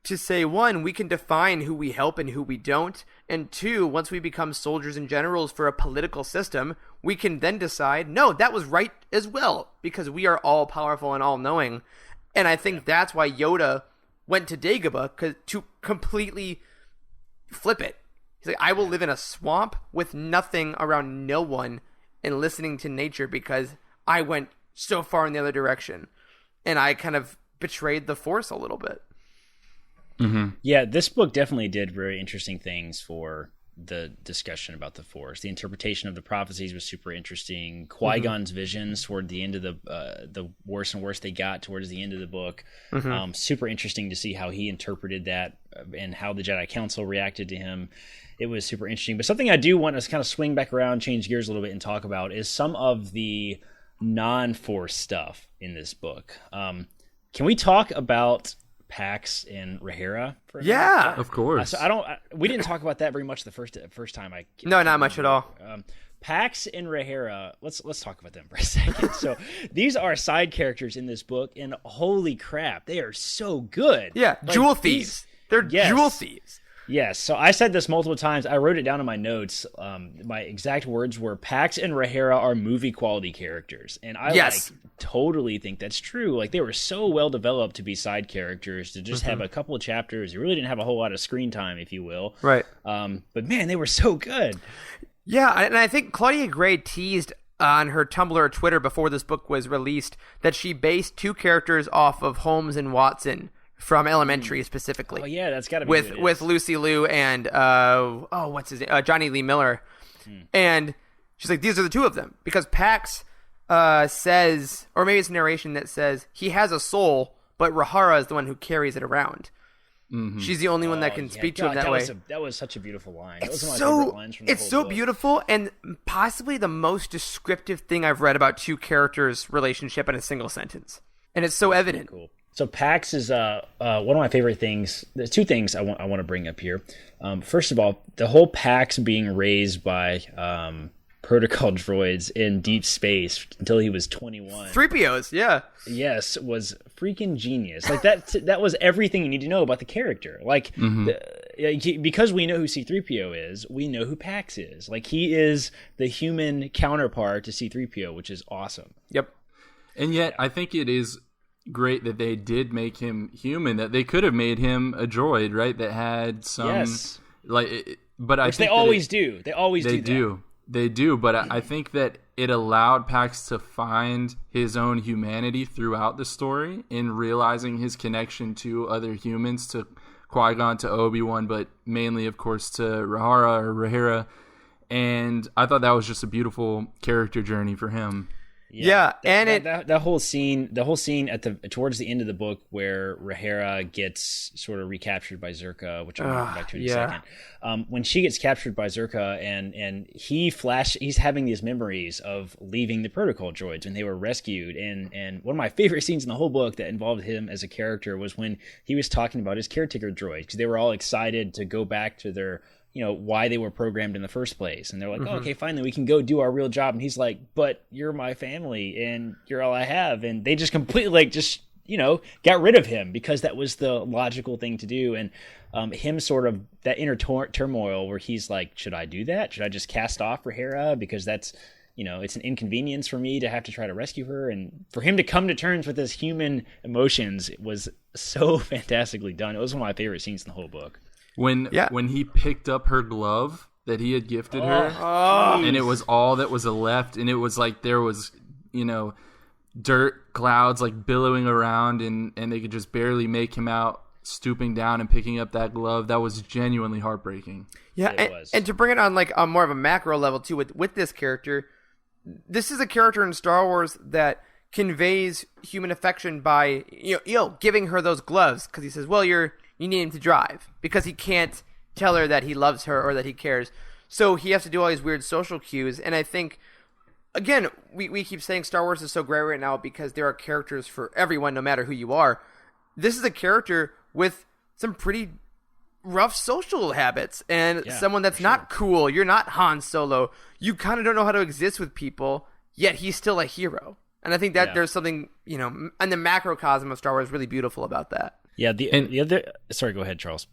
to say, one, we can define who we help and who we don't, and two, once we become soldiers and generals for a political system, we can then decide, no, that was right as well, because we are all powerful and all knowing. And I think that's why Yoda went to Dagobah, to completely flip it. He's like, I will live in a swamp with nothing around no one and listening to nature, because I went so far in the other direction, and I kind of betrayed the Force a little bit. Yeah, this book definitely did very interesting things for the discussion about the Force. The interpretation of the prophecies was super interesting. Qui-Gon's visions toward the end of the worse and worse they got towards the end of the book. Super interesting to see how he interpreted that and how the Jedi Council reacted to him. It was super interesting. But something I do want to kind of swing back around, change gears a little bit, and talk about is some of the non-Force stuff in this book. Can we talk about Pax and Rhaenyra for a minute? Of course. We didn't talk about that very much the first time. No, not much at all. Pax and Rhaenyra, let's talk about them for a second. So these are side characters in this book, and holy crap, they are so good. Yeah, Like, jewel thieves. They're jewel thieves. Yes, so I said this multiple times. I wrote it down in my notes. My exact words were, Pax and Rhaenyra are movie quality characters, and I totally think that's true. Like, they were so well developed to be side characters, to just have a couple of chapters. They really didn't have a whole lot of screen time, if you will. Right. But man, they were so good. Yeah, and I think Claudia Gray teased on her Tumblr or Twitter before this book was released that she based two characters off of Holmes and Watson from Elementary specifically. Oh yeah, that's got to be with Lucy Liu and what's his name? Johnny Lee Miller. And she's like, these are the two of them, because Pax says, or maybe it's a narration that says he has a soul, but Rhaenyra is the one who carries it around. She's the only one that can speak to him that way. That was such a beautiful line. It's that was one of my favorite lines from the it's whole so book. beautiful, and possibly the most descriptive thing I've read about two characters' relationship in a single sentence. And it's so evident. Cool. So Pax is one of my favorite things. There's two things I want to bring up here. First of all, the whole Pax being raised by protocol droids in deep space until he was 21. 3POs, yeah. Yes, was freaking genius. Like that was everything you need to know about the character. Like because we know who C-3PO is, we know who Pax is. Like, he is the human counterpart to C-3PO, which is awesome. Yep. And yet, I think it is great that they did make him human. That they could have made him a droid, right? That had some but I which think they always do. They always do. They do, but I think that it allowed Pax to find his own humanity throughout the story in realizing his connection to other humans, to Qui-Gon, to Obi-Wan, but mainly, of course, to Rhaenyra. And I thought that was just a beautiful character journey for him. Yeah, and that whole scene at towards the end of the book where Rhaenyra gets sort of recaptured by Zerka, which I'm going to come back to in a second. When she gets captured by Zerka and he's having these memories of leaving the protocol droids when they were rescued, and one of my favorite scenes in the whole book that involved him as a character was when he was talking about his caretaker droids, because they were all excited to go back to their, why they were programmed in the first place. And they're like, oh, okay, finally we can go do our real job. And he's like, but you're my family and you're all I have. And they just completely got rid of him because that was the logical thing to do. And him sort of that inner turmoil where he's like, should I do that? Should I just cast off Rhaenyra? Because that's, it's an inconvenience for me to have to try to rescue her. And for him to come to terms with his human emotions was so fantastically done. It was one of my favorite scenes in the whole book. When he picked up her glove that he had gifted her, and it was all that was left, and it was like there was, dirt clouds like billowing around, and they could just barely make him out stooping down and picking up that glove. That was genuinely heartbreaking. Yeah, and to bring it on like on more of a macro level too, with this character, this is a character in Star Wars that conveys human affection by giving her those gloves, because he says, well, you need him to drive, because he can't tell her that he loves her or that he cares. So he has to do all these weird social cues. And I think, again, we keep saying Star Wars is so great right now because there are characters for everyone, no matter who you are. This is a character with some pretty rough social habits and someone that's not cool. You're not Han Solo. You kind of don't know how to exist with people, yet he's still a hero. And I think that there's something, in the macrocosm of Star Wars really beautiful about that. Yeah, the other... Sorry, go ahead, Charles.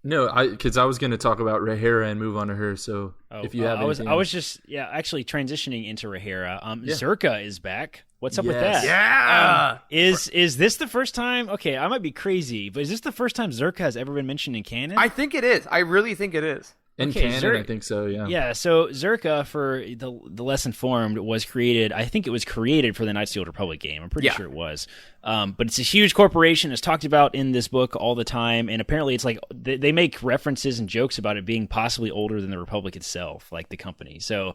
No, because I was going to talk about Rhaenyra and move on to her. So if you have anything... I was just actually transitioning into Rhaenyra. Zerka is back. What's up with that? Yeah. Is this the first time? Okay, I might be crazy, but is this the first time Zerka has ever been mentioned in canon? I think it is. I really think it is. In canon, I think so, yeah. Yeah, so Zerka, for the less informed, was created, I think it was created for the Knights of the Old Republic game. I'm pretty sure it was. But it's a huge corporation. It's talked about in this book all the time, and apparently it's like they make references and jokes about it being possibly older than the Republic itself, like the company. So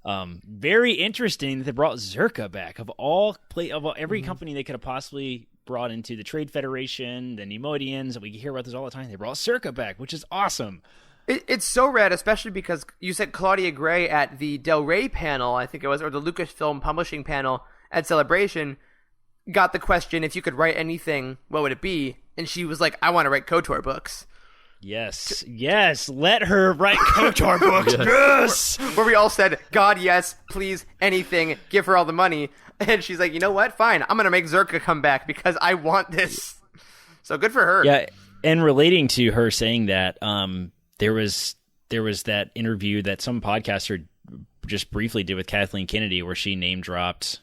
very interesting that they brought Zerka back. Of every company they could have possibly brought into the Trade Federation, the Neimoidians, we hear about this all the time. They brought Zerka back, which is awesome. It's so rad, especially because you said Claudia Gray at the Del Rey panel, I think it was, or the Lucasfilm Publishing panel at Celebration, got the question, if you could write anything, what would it be? And she was like, I want to write KOTOR books. Yes, let her write KOTOR books. Yes! Where we all said, God, yes, please, anything, give her all the money. And she's like, you know what? Fine, I'm going to make Zerka come back because I want this. So good for her. Yeah, and relating to her saying that, there was that interview that some podcaster just briefly did with Kathleen Kennedy where she name dropped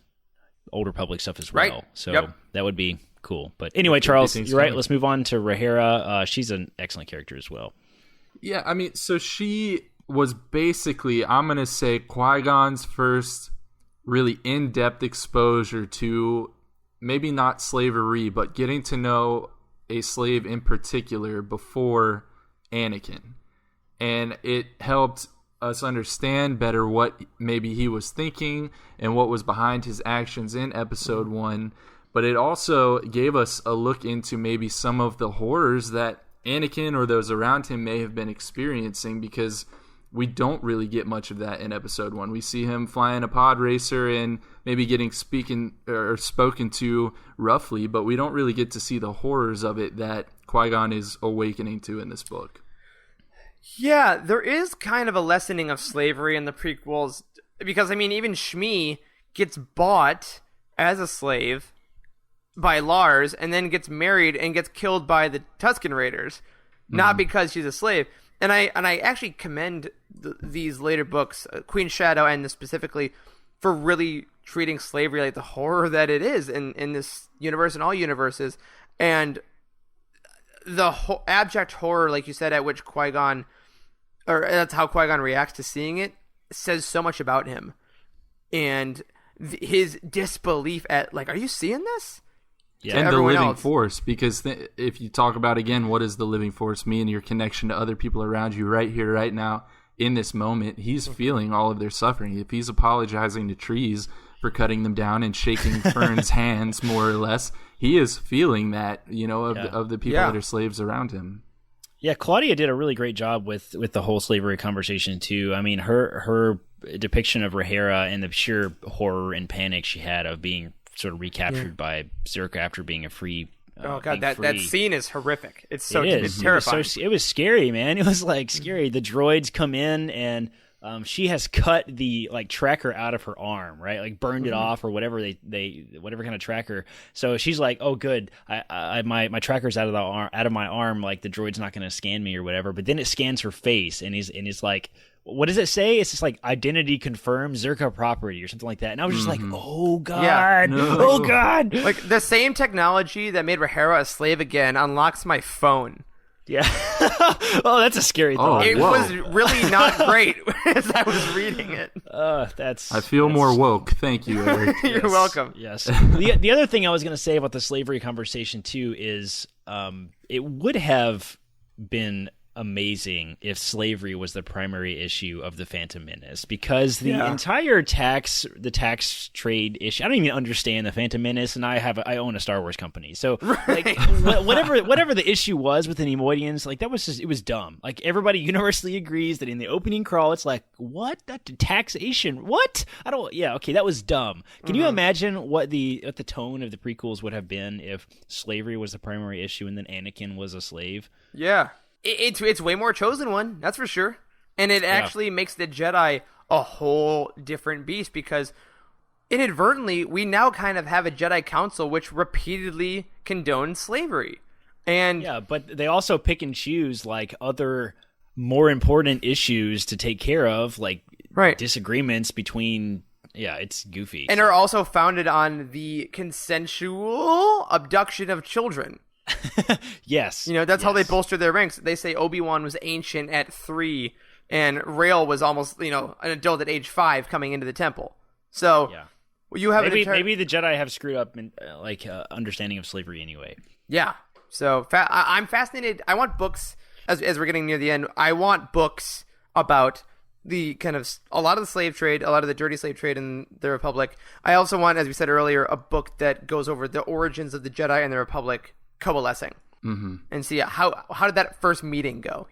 Old Republic stuff as well. Right. So that would be cool. But anyway, Charles, you're right. Let's move on to Rhaenyra. She's an excellent character as well. Yeah, I mean, so she was basically, I'm going to say, Qui-Gon's first really in-depth exposure to maybe not slavery, but getting to know a slave in particular before Anakin. And it helped us understand better what maybe he was thinking and what was behind his actions in episode 1. But it also gave us a look into maybe some of the horrors that Anakin or those around him may have been experiencing, because we don't really get much of that in episode 1. We see him flying a pod racer and maybe getting spoken to roughly, but we don't really get to see the horrors of it that Qui-Gon is awakening to in this book. Yeah, there is kind of a lessening of slavery in the prequels, because, I mean, even Shmi gets bought as a slave by Lars and then gets married and gets killed by the Tusken Raiders, not because she's a slave. And I actually commend these later books, Queen Shadow and this specifically, for really treating slavery like the horror that it is in this universe and all universes. And the abject horror, like you said, at which Qui-Gon, or that's how Qui-Gon reacts to seeing it, says so much about him. And his disbelief at, like, are you seeing this? Yeah. And the living force, because if you talk about, again, what does the living force mean, your connection to other people around you right here, right now, in this moment, he's feeling all of their suffering. If he's apologizing to trees for cutting them down and shaking Fern's hands, more or less, he is feeling that, of the people that are slaves around him. Yeah, Claudia did a really great job with the whole slavery conversation too. I mean, her depiction of Rhaenyra and the sheer horror and panic she had of being sort of recaptured by Zerka after being a free. Oh god, that scene is horrific. It's it's terrifying. It was scary, man. It was like scary. The droids come in and she has cut the tracker out of her arm, right? Like burned it off or whatever whatever kind of tracker. So she's like, "Oh, good, my tracker's out of my arm. Like the droid's not going to scan me or whatever." But then it scans her face, and he's like, "What does it say?" It's just like identity confirmed, Zerka property or something like that. And I was just like, "Oh god, oh god!" Like the same technology that made Rhaenyra a slave again unlocks my phone. Yeah. Oh, that's a scary thought. It was really not great as I was reading it. I feel more woke. Thank you, Eric. You're welcome. Yes. The other thing I was going to say about the slavery conversation too is it would have been amazing if slavery was the primary issue of the Phantom Menace, because the entire tax trade issue, I don't even understand the Phantom Menace, and I own a Star Wars company, so whatever the issue was with the Neimoidians, like that was just, it was dumb. Like everybody universally agrees that in the opening crawl it's like, what, that taxation, what, that was dumb. Can you imagine what the tone of the prequels would have been if slavery was the primary issue and then Anakin was a slave? Yeah. It's way more Chosen One, that's for sure. And it actually makes the Jedi a whole different beast, because inadvertently we now kind of have a Jedi Council which repeatedly condones slavery. And yeah, but they also pick and choose like other more important issues to take care of, like disagreements between. Yeah, it's goofy. And are also founded on the consensual abduction of children. Yes. That's how they bolster their ranks. They say Obi-Wan was ancient at 3 and Rael was almost an adult at age 5 coming into the temple. So you have maybe the Jedi have screwed up in understanding of slavery anyway. Yeah. So I'm fascinated. I want books as we're getting near the end. I want books about the kind of a lot of the slave trade, a lot of the dirty slave trade in the Republic. I also want, as we said earlier, a book that goes over the origins of the Jedi and the Republic coalescing, and see how did that first meeting go.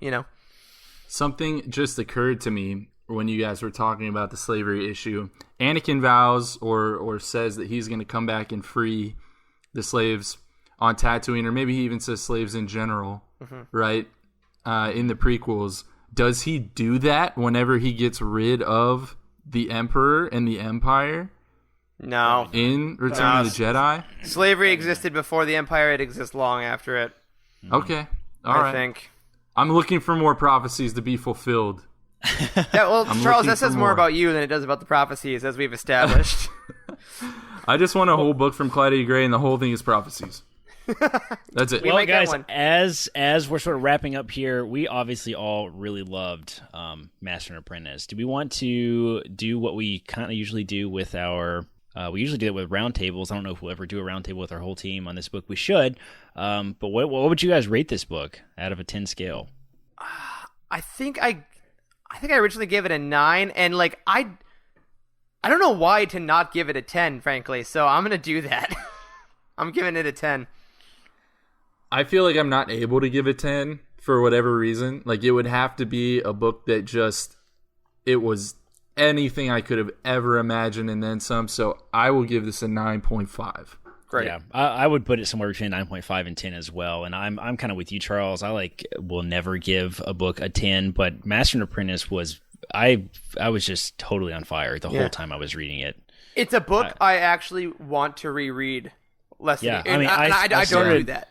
Something just occurred to me when you guys were talking about the slavery issue. Anakin vows or says that he's going to come back and free the slaves on Tatooine, or maybe he even says slaves in general, right? In the prequels. Does he do that whenever he gets rid of the Emperor and the Empire? No. In Return of the Jedi? Slavery existed before the Empire. It exists long after it. Okay. All right. I think. I'm looking for more prophecies to be fulfilled. Charles, that says more about you than it does about the prophecies, as we've established. I just want a whole book from Claudia Gray, and the whole thing is prophecies. That's it. Well, guys, as we're sort of wrapping up here, we obviously all really loved Master and Apprentice. Do we want to do what we kind of usually do with our? We usually do it with roundtables. I don't know if we'll ever do a roundtable with our whole team on this book. We should. But what would you guys rate this book out of a 10 scale? I think I originally gave it a 9, and I don't know why to not give it a 10, frankly. So I'm gonna do that. I'm giving it a 10. I feel like I'm not able to give it 10 for whatever reason. It would have to be a book that it was anything I could have ever imagined and then some. So I will give this a 9.5. Great. Yeah, I would put it somewhere between 9.5 and 10 as well. And I'm kind of with you, Charles. I will never give a book a 10, but Master and Apprentice was I was just totally on fire the whole time I was reading it. It's a book I actually want to reread. Yeah, I don't do that.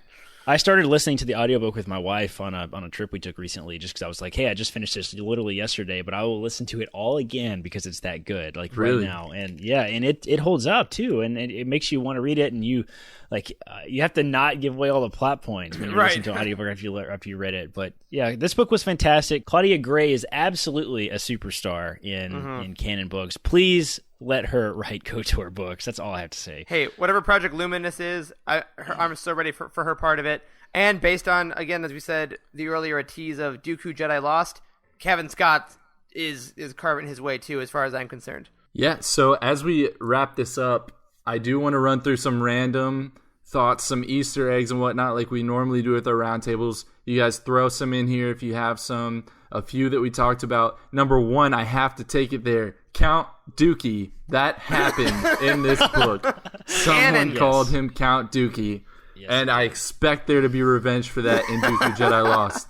I started listening to the audiobook with my wife on a trip we took recently, just because I was like, hey, I just finished this literally yesterday, but I will listen to it all again because it's that good, right now. And and it holds up too, and it makes you want to read it, and you have to not give away all the plot points when you listen to an audiobook after you read it. But yeah, this book was fantastic. Claudia Gray is absolutely a superstar in canon books. Please let her write KOTOR books. That's all I have to say. Hey, whatever Project Luminous is, I'm so ready for her part of it. And based on, again, as we said the earlier, a tease of Dooku Jedi Lost, Kevin Scott is carving his way too, as far as I'm concerned. Yeah, so as we wrap this up, I do want to run through some random thoughts, some Easter eggs and whatnot, like we normally do with our roundtables. You guys throw some in here if you have some. A few that we talked about. Number 1, I have to take it there. Count Dookie. That happened in this book. Someone called him Count Dookie. Yes. And I expect there to be revenge for that in Dooku Jedi Lost.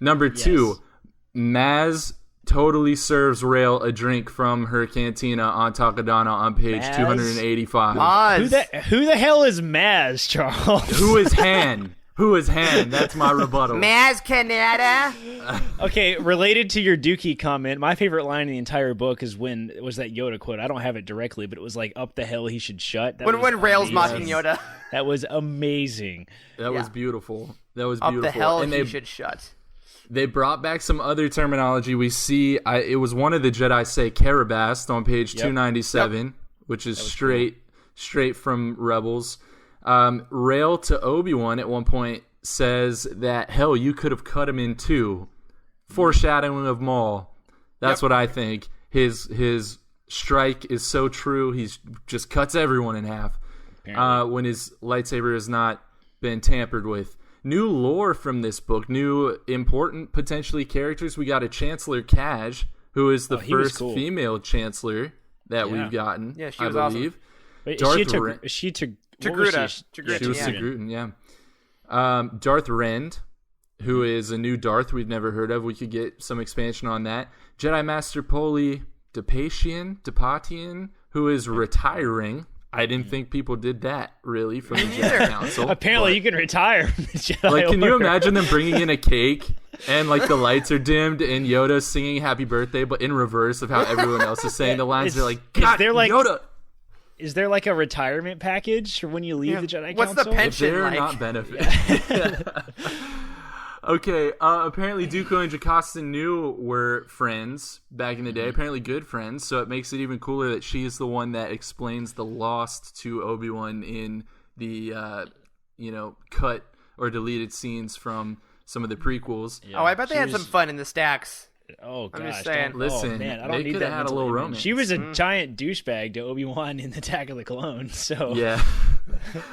Number 2, Maz totally serves Rael a drink from her cantina on Takodana on page 285. Maz. Who the hell is Maz, Charles? Who is Han? Who is Han? That's my rebuttal. Maz Kanata. Okay, related to your Dookie comment, my favorite line in the entire book was that Yoda quote. I don't have it directly, but it was like, "Up the hell he should shut." When Rael's mocking Yoda. That was amazing. That was beautiful. Up the hell he should shut. They brought back some other terminology. We see it was one of the Jedi say Karabast on page 297, which is straight from Rebels. Rael to Obi-Wan at one point says that, hell, you could have cut him in two. Foreshadowing of Maul. That's what I think. His strike is so true. He's just cuts everyone in half when his lightsaber has not been tampered with. New lore from this book. New important, potentially, characters. We got a Chancellor Kaj, who is the first female Chancellor that we've gotten, yeah, she was I believe. Awesome. Wait, she took Togruta. She was Togruta, yeah. Darth Rend, who is a new Darth we've never heard of. We could get some expansion on that. Jedi Master Poli Depatian, who is retiring. I didn't think people did that, really, from the Jedi Council. Apparently, you can retire from the Jedi Can you imagine them bringing in a cake and, the lights are dimmed and Yoda's singing Happy Birthday, but in reverse of how everyone else is saying the lines? They're like, God, Yoda! Is there a retirement package for when you leave the Jedi Council? What's the pension They're like? Not benefit. Okay, apparently Dooku and Jocasta Nu were friends back in the day, apparently good friends, so it makes it even cooler that she is the one that explains the Lost to Obi-Wan in the, cut or deleted scenes from some of the prequels. Yeah. Oh, I bet they had some fun in the stacks. Oh, gosh. I'm just saying. Listen, man, I don't they need could that have had a mental little image. romance. She was a giant douchebag to Obi-Wan in Attack of the Clones, so... Yeah.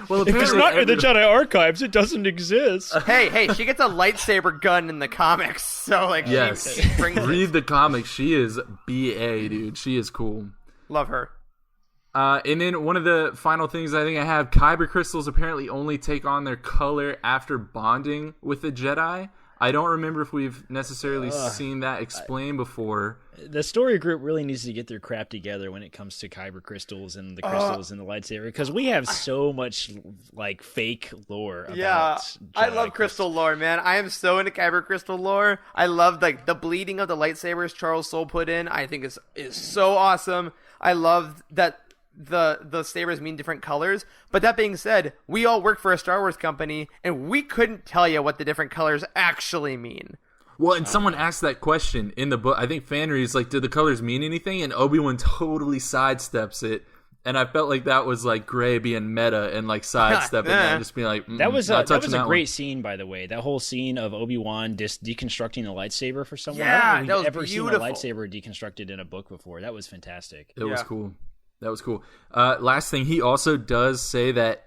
Well, if it's not in the Jedi archives, it doesn't exist. Hey, she gets a lightsaber gun in the comics, so like, yes. she brings it. Read the comics. She is BA, dude. She is cool. Love her. And then one of the final things I think I have, kyber crystals apparently only take on their color after bonding with the Jedi. I don't remember if we've necessarily seen that explained before. The story group really needs to get their crap together when it comes to kyber crystals and the crystals in the lightsaber, because we have so much like fake lore about I Jedi love crystal lore, man. I am so into kyber crystal lore. I love like the bleeding of the lightsabers Charles Soule put in. I think is so awesome. I love that the sabers mean different colors. But that being said, we all work for a Star Wars company, and we couldn't tell you what the different colors actually mean. Well, and someone asked that question in the book. I think Fanry's like, did the colors mean anything? And Obi-Wan totally sidesteps it. And I felt like that was like Gray being meta and like sidestepping that and just being like, that was a great one. Scene, by the way. That whole scene of Obi-Wan deconstructing the lightsaber for someone. Yeah, I don't that think was we've ever beautiful. seen a lightsaber deconstructed in a book before. That was fantastic. It was cool. That was cool. Last thing, he also does say that,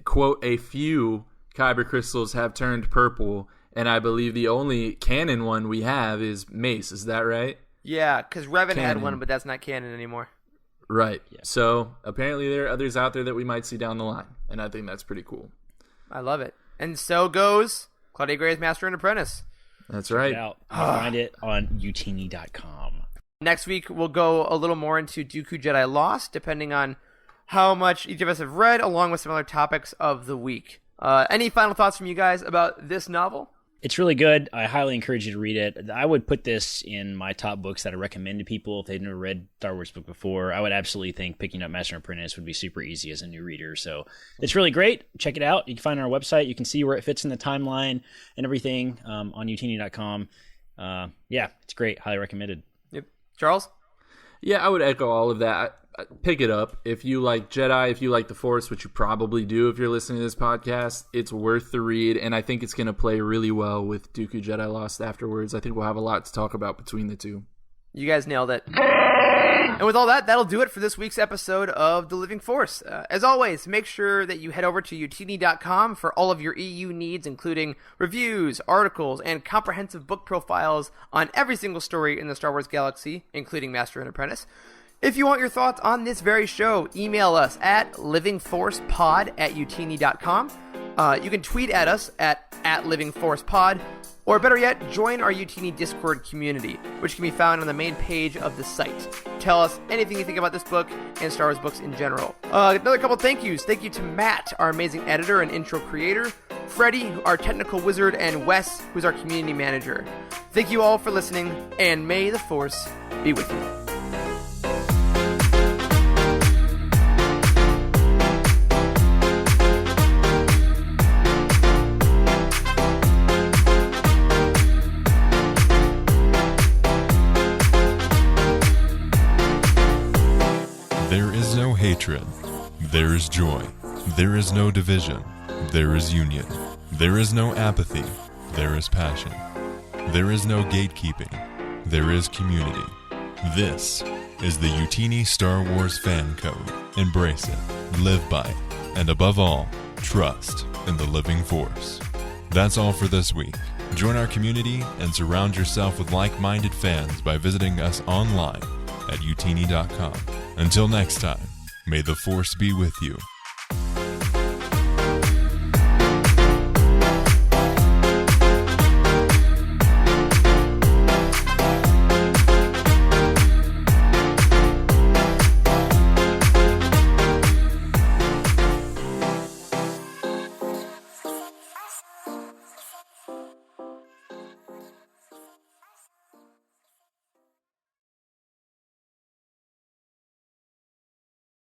quote, a few kyber crystals have turned purple, and I believe the only canon one we have is Mace. Is that right? Yeah, because Revan had Canon. one, but that's not canon anymore. Right. Yeah. So apparently there are others out there that we might see down the line, and I think that's pretty cool. I love it. And so goes Claudia Gray's Master and Apprentice. That's right. Check it out. You can find it on utini.com. Next week, we'll go a little more into Dooku Jedi Lost, depending on how much each of us have read, along with some other topics of the week. Any final thoughts from you guys about this novel? It's really good. I highly encourage you to read it. I would put this in my top books that I recommend to people if they've never read Star Wars book before. I would absolutely think picking up Master and Apprentice would be super easy as a new reader. So it's really great. Check it out. You can find it on our website. You can see where it fits in the timeline and everything on utini.com. Yeah, it's great. Highly recommended. Yep. Charles? Yeah, I would echo all of that. Pick it up. If you like Jedi, if you like the Force, which you probably do if you're listening to this podcast, it's worth the read, and I think it's going to play really well with Dooku Jedi Lost afterwards. I think we'll have a lot to talk about between the two. You guys nailed it. And with all that, that'll do it for this week's episode of The Living Force. As always, make sure that you head over to utini.com for all of your EU needs, including reviews, articles, and comprehensive book profiles on every single story in the Star Wars galaxy, including Master and Apprentice. If you want your thoughts on this very show, email us at livingforcepod@utini.com. You can tweet at us at livingforcepod, or better yet, join our Utini Discord community, which can be found on the main page of the site. Tell us anything you think about this book and Star Wars books in general. Another couple thank yous. Thank you to Matt, our amazing editor and intro creator, Freddie, our technical wizard, and Wes, who's our community manager. Thank you all for listening, and may the Force be with you. There is no hatred. There is joy. There is no division. There is union. There is no apathy. There is passion. There is no gatekeeping. There is community. This is the Utini Star Wars Fan Code. Embrace it, live by it, and above all, trust in the living force. That's all for this week. Join our community and surround yourself with like-minded fans by visiting us online at utini.com. Until next time, may the Force be with you.